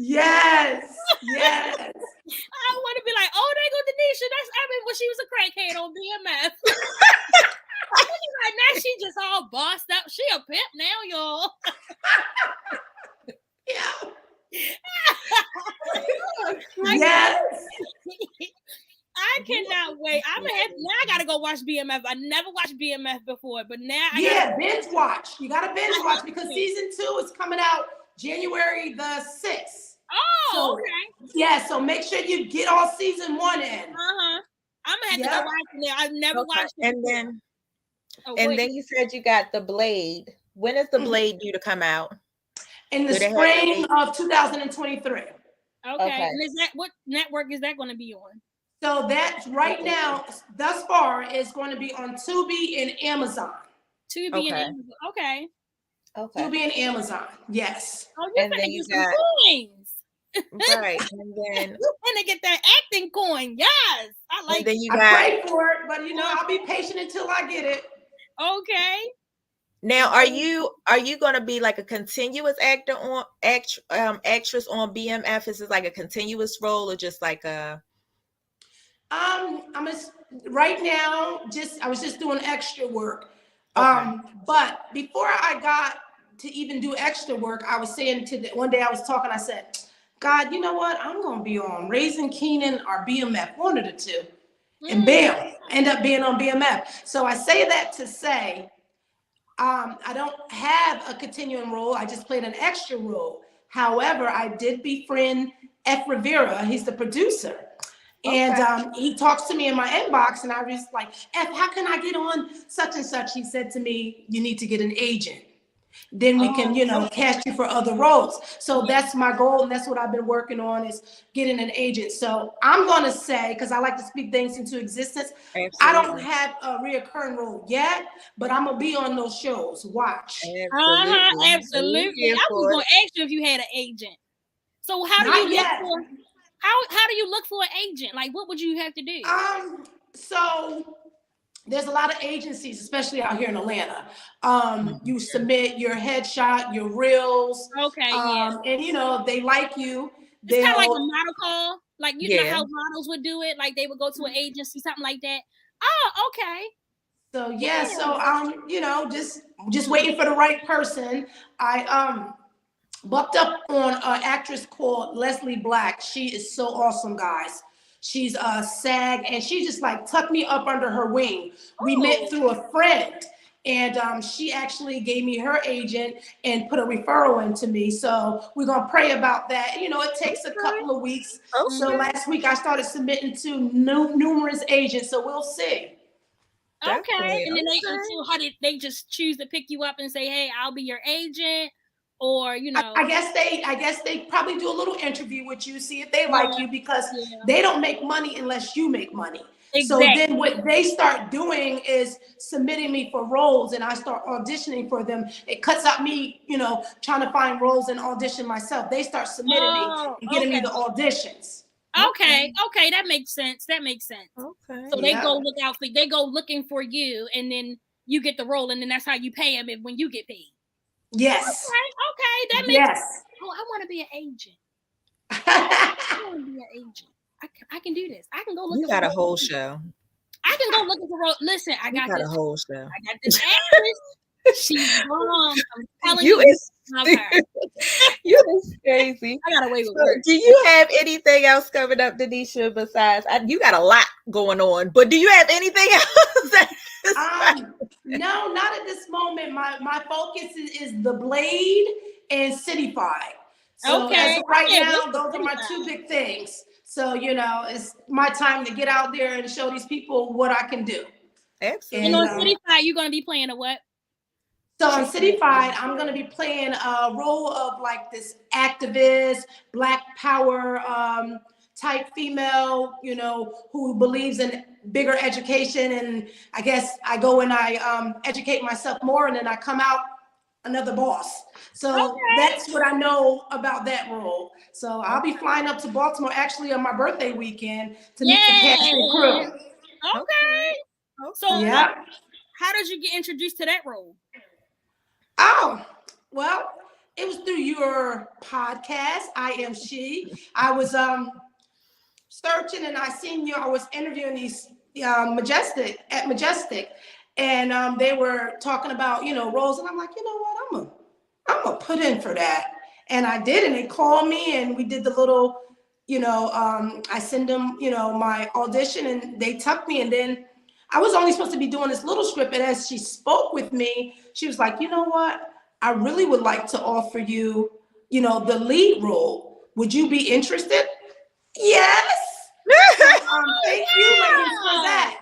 Yes. I want to be like, oh, there go Denisha. When she was a crackhead on BMF. Like, now she just all bossed up. She a pimp now, y'all. Yes. I cannot wait. Now I gotta go watch BMF. I never watched BMF before, but now binge watch. You gotta binge watch because season 2 is coming out January the 6th. Oh, okay. Yeah, so make sure you get all season 1 in. I'm gonna have to go watch it. I've never watched it. And then you said you got The Blade. When is The Blade due to come out? In the spring of 2023. Okay. And what network is that going to be on? So that's right now, thus far, is going to be on Tubi and Amazon. And Amazon. Okay. Tubi and Amazon. Yes. Oh, you're gonna get some coins. Right. And then you're gonna get that acting coin. Yes. I like it. I pray for it, but I'll be patient until I get it. Okay. Now, are you going to be like a continuous actor on actress on BMF? Is it like a continuous role or just like a? Right now, I was just doing extra work. But before I got to even do extra work, I was saying one day I was talking. I said, God, you know what? I'm going to be on Raising Kenan or BMF, one of the two, and bam, end up being on BMF. So I say that to say. I don't have a continuing role. I just played an extra role. However, I did befriend F. Rivera. He's the producer. And he talks to me in my inbox, and I was like, F, how can I get on such and such? He said to me, you need to get an agent. Then we can, cast you for other roles. So that's my goal, and that's what I've been working on, is getting an agent. So I'm going to say, because I like to speak things into existence, absolutely. I don't have a reoccurring role yet, but I'm going to be on those shows. Watch. Absolutely. I was going to ask you if you had an agent. So how do you look for an agent? Like, what would you have to do? So there's a lot of agencies, especially out here in Atlanta. You submit your headshot, your reels. Okay, yeah. And you know, if they like you, it's kind of like a model call. Like, you know how models would do it? Like, they would go to an agency, something like that. Oh, okay. So so you know, just waiting for the right person. I bucked up on an actress called Leslie Black. She is so awesome, guys. She's SAG, and she just like tucked me up under her wing. We met through a friend, and she actually gave me her agent and put a referral into me. So we're gonna pray about that. You know, it takes a couple of weeks. So last week I started submitting to numerous agents. So we'll see. Okay, and then they just choose to pick you up and say, "Hey, I'll be your agent." Or, you know, I guess they probably do a little interview with you, see if they like you, because they don't make money unless you make money. Exactly. So then what they start doing is submitting me for roles, and I start auditioning for them. It cuts out me, you know, trying to find roles and audition myself. They start submitting me and getting me the auditions. Okay, that makes sense. Okay. So they go looking for you, and then you get the role, and then that's how you pay them when you get paid. Yes. Okay, that makes sense. Oh, I want to be an agent. I can do this. I can go look. You got a whole show. I can go looking for role. Listen, I got a whole show. I got this actress. She's wrong. I'm telling you. You is crazy. I got away with work. Do you have anything else coming up, Denisha? Besides, you got a lot going on, but do you have anything else? No, not at this moment. My focus is The Blade and Cityfied. So as of right now, those are my two big things. So, you know, it's my time to get out there and show these people what I can do. Absolutely. And on Cityfied, you're going to be playing a what? So on Cityfied, I'm going to be playing a role of like this activist, Black power type female, you know, who believes in bigger education. And I guess I go and I educate myself more, and then I come out another boss. So that's what I know about that role. So I'll be flying up to Baltimore actually on my birthday weekend to meet the cast and crew. Okay. So how did you get introduced to that role? Oh, well, it was through your podcast, I.Am.She. I was searching, and I seen you. I was interviewing these Majestic, and they were talking about, you know, roles, and I'm like, you know what, I'm gonna put in for that, and I did, and they called me, and we did the little, you know, I send them, you know, my audition, and they tucked me, and then I was only supposed to be doing this little script, and as she spoke with me, she was like, you know what, I really would like to offer you, you know, the lead role. Would you be interested? Yes. So, thank you, ladies, for that.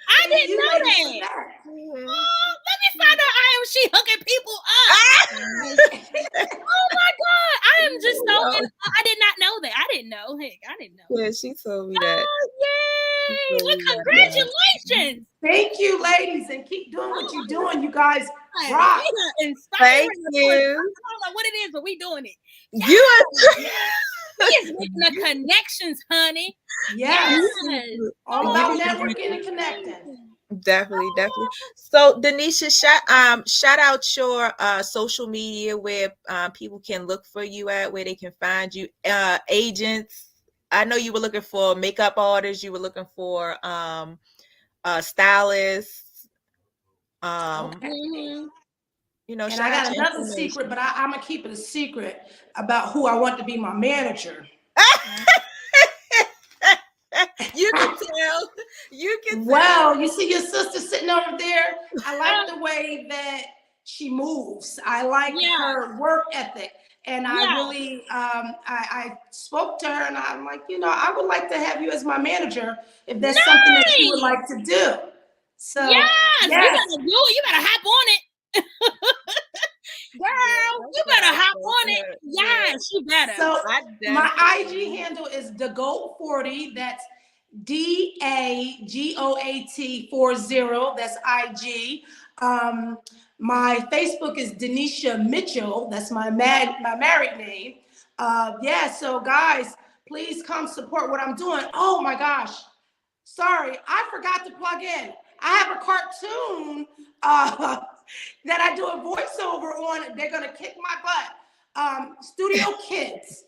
I didn't know that. Oh, let me find out I.Am.She hooking people up. Oh my God. I am just so I did not know that. I didn't know. Heck, I didn't know. Yeah, she told me that. Oh, yay. Well, congratulations. Thank you, ladies, and keep doing what you're doing. You guys rock. Thank you. I don't know what it is, but we doing it. You are He's making the connections, honey. Yes. All about networking and connecting. Definitely. So, Denisha, shout out your social media where people can look for you at, where they can find you. Agents. I know you were looking for makeup artists. You were looking for stylists. You know, and I got another secret, but I'm gonna keep it a secret about who I want to be my manager. You can tell. You can tell. Well, you see your sister sitting over there. I like the way that she moves. I like her work ethic. And I really, I spoke to her, and I'm like, you know, I would like to have you as my manager if that's something that you would like to do. So yes. You gotta do it. You better hop on it. Girl, you better hop on it. Yes, you better. So my IG handle is DaGoat40. That's DAGOAT 40. That's IG. My Facebook is Denisha Mitchell. That's my married name. So guys, please come support what I'm doing. Oh my gosh. Sorry, I forgot to plug in. I have a cartoon that I do a voiceover on. They're gonna kick my butt. Studio Kids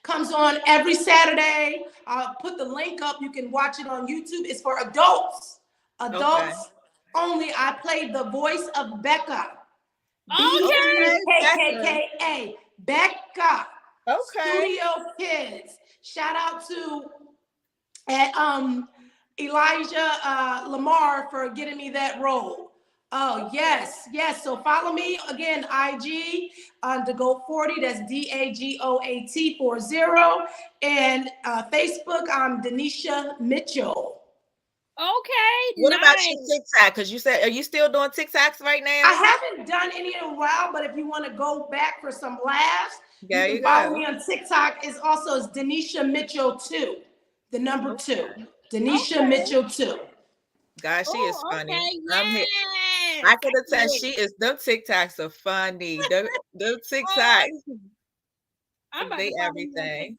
comes on every Saturday. I'll put the link up. You can watch it on YouTube. It's for adults. Adults only. I played the voice of Becca. B-E-C-K-K-K-A. Becca. Studio Kids. Shout out to Elijah Lamar for getting me that role. Oh, yes. So follow me again, IG to Go 40. That's DAGOAT 40. And Facebook, I'm Denisha Mitchell. Okay. What about your TikTok? Because you said, are you still doing TikToks right now? I haven't done any in a while, but if you want to go back for some laughs, you can follow me on TikTok. It's Denisha Mitchell 2. The number 2. Denisha Mitchell 2. God, she is funny. Yes. I'm here. I could attest she is. Them TikToks are funny. Them TikToks. They everything.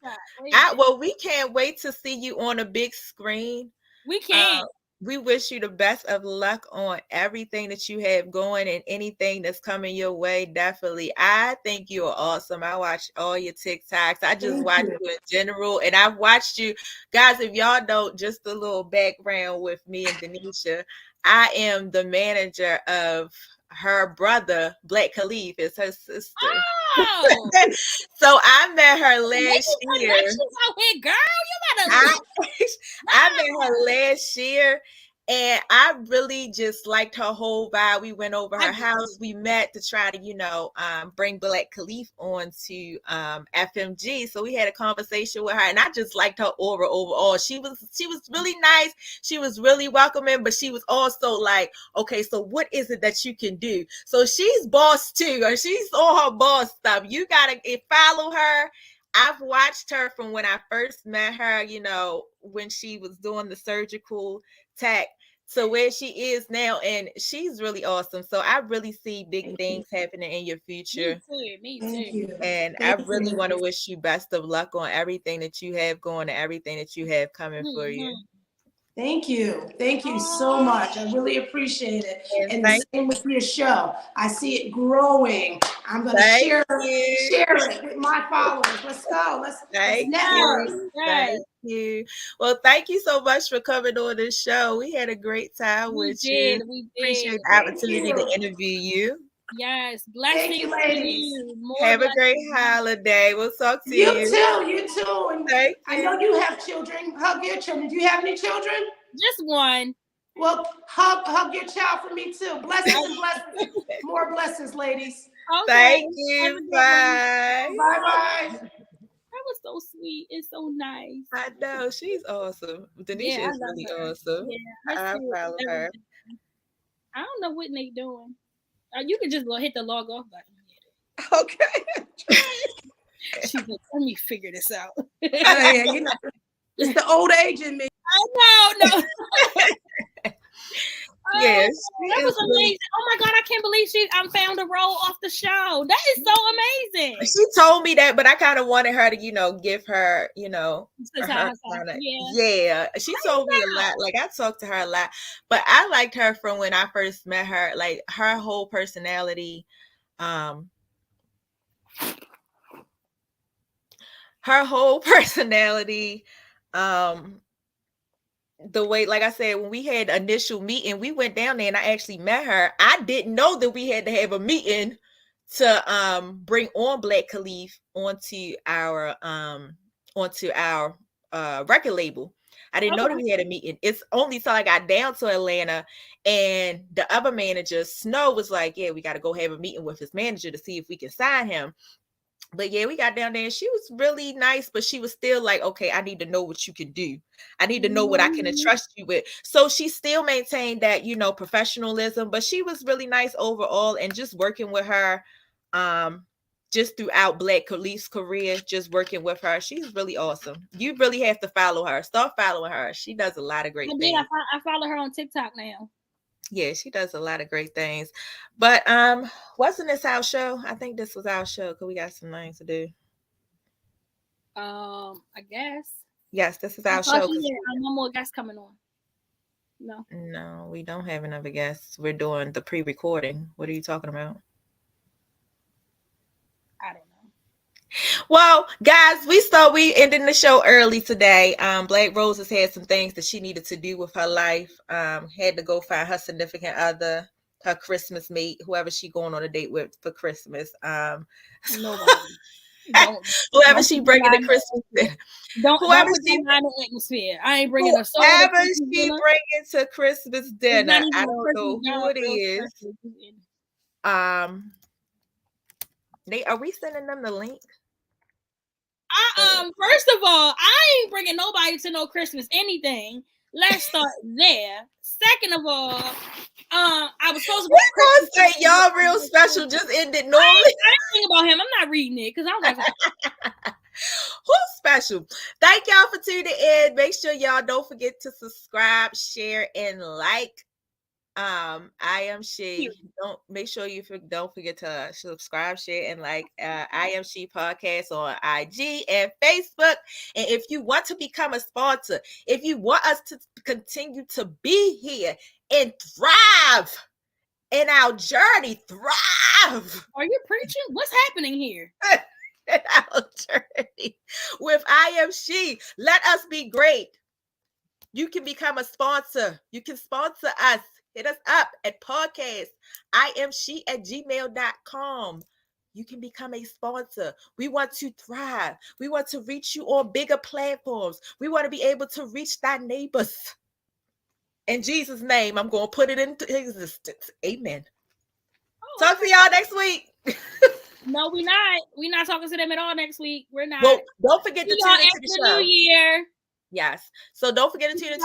Well, we can't wait to see you on a big screen. We can't. We wish you the best of luck on everything that you have going and anything that's coming your way. Definitely. I think you are awesome. I watch all your TikToks. I just watch you in general. And I've watched you guys. If y'all don't, just a little background with me and Denisha. I am the manager of her brother, Black Khalif, is her sister. Oh. So I met her last year. Out here, girl. You better I met her last year, and I really just liked her whole vibe. We went over her house. We met to try to, bring Black Khalif on to FMG. So we had a conversation with her, and I just liked her aura overall. She was really nice. She was really welcoming, but she was also like, okay, so what is it that you can do? So she's boss too, or she's all her boss stuff. You gotta follow her. I've watched her from when I first met her, when she was doing the surgical tech to where she is now. And she's really awesome. So I really see big things happening in your future. Me too. And I really want to wish you best of luck on everything that you have going and everything that you have coming for you. Thank you. Thank you so much. I really appreciate it. And the same with your show. I see it growing. I'm going to share it with my followers. Let's go. Let's network. Thank you. Well, thank you so much for coming on this show. We had a great time with you. We appreciate the opportunity to interview you. Yes. Blessings. Thank you, ladies. Have a great holiday. We'll talk to you. You too. And I know you have children. Hug your children. Do you have any children? Just one. Well, hug your child for me too. Blessings and blessings. More blessings, ladies. Okay. Thank you. Bye. Bye. That was so sweet. It's so nice. I know. She's awesome. Denisha is really awesome. Yeah, I follow her. I don't know what they doing. You can just hit the log off button. Okay. She's like, let me figure this out. It's the old age in me. I know. Yes, that was amazing. Oh my God, I can't believe she found a role off the show. That is so amazing. She told me that, but I kind of wanted her to, give her, she told me a lot. Like I talked to her a lot, but I liked her from when I first met her. Like her whole personality, the way, like I said, when we had initial meeting, we went down there and I actually met her. I didn't know that we had to have a meeting to bring on Black Khalif onto our record label. I didn't know that we had a meeting. It's only till I got down to Atlanta and the other manager, Snow, was like, yeah, we got to go have a meeting with his manager to see if we can sign him. But yeah, we got down there and she was really nice, but she was still like, okay, I need to know what you can do. I need to know what I can entrust you with. So she still maintained that, professionalism, but she was really nice overall. And just working with her, just throughout Black Khalif's career, just working with her, she's really awesome. You really have to follow her. Start following her. She does a lot of great things. I follow her on TikTok now. Yeah, she does a lot of great things. But wasn't this our show? I think this was our show because we got some things to do. I guess. Yes, this is our show. No more guests coming on. No, we don't have another guest. We're doing the pre-recording. What are you talking about? I don't know. Well, guys, we ending the show early today. BlackRoses had some things that she needed to do with her life. Had to go find her significant other, her Christmas mate, whoever she going on a date with for Christmas. Whoever she bringing to Christmas dinner. Whoever she in the atmosphere. I ain't bringing a soda. Whoever she bringing to Christmas dinner. I don't know who it is. Are we sending them the link? First of all, I ain't bringing nobody to no Christmas anything. Let's start there. Second of all, I was supposed to. We're gonna say y'all real special just ended normally. I ain't think about him. I'm not reading it because I was like, who's special? Thank y'all for tuning in. Make sure y'all don't forget to subscribe, share, and like. I.Am.She. Don't forget to subscribe, share, and like I.Am.She Podcast on IG and Facebook. And if you want to become a sponsor, if you want us to continue to be here and thrive in our journey, thrive. Are you preaching? What's happening here? In our journey with I.Am.She. Let us be great. You can become a sponsor. You can sponsor us. Hit us up at PodcastIAmShe@gmail.com. You can become a sponsor. We want to thrive. We want to reach you on bigger platforms. We want to be able to reach thy neighbors. In Jesus' name, I'm going to put it into existence. Amen. Talk to y'all next week. No, we're not. We're not talking to them at all next week. We're not. Well, don't forget to tune into the show. New Year. Yes. So don't forget to tune into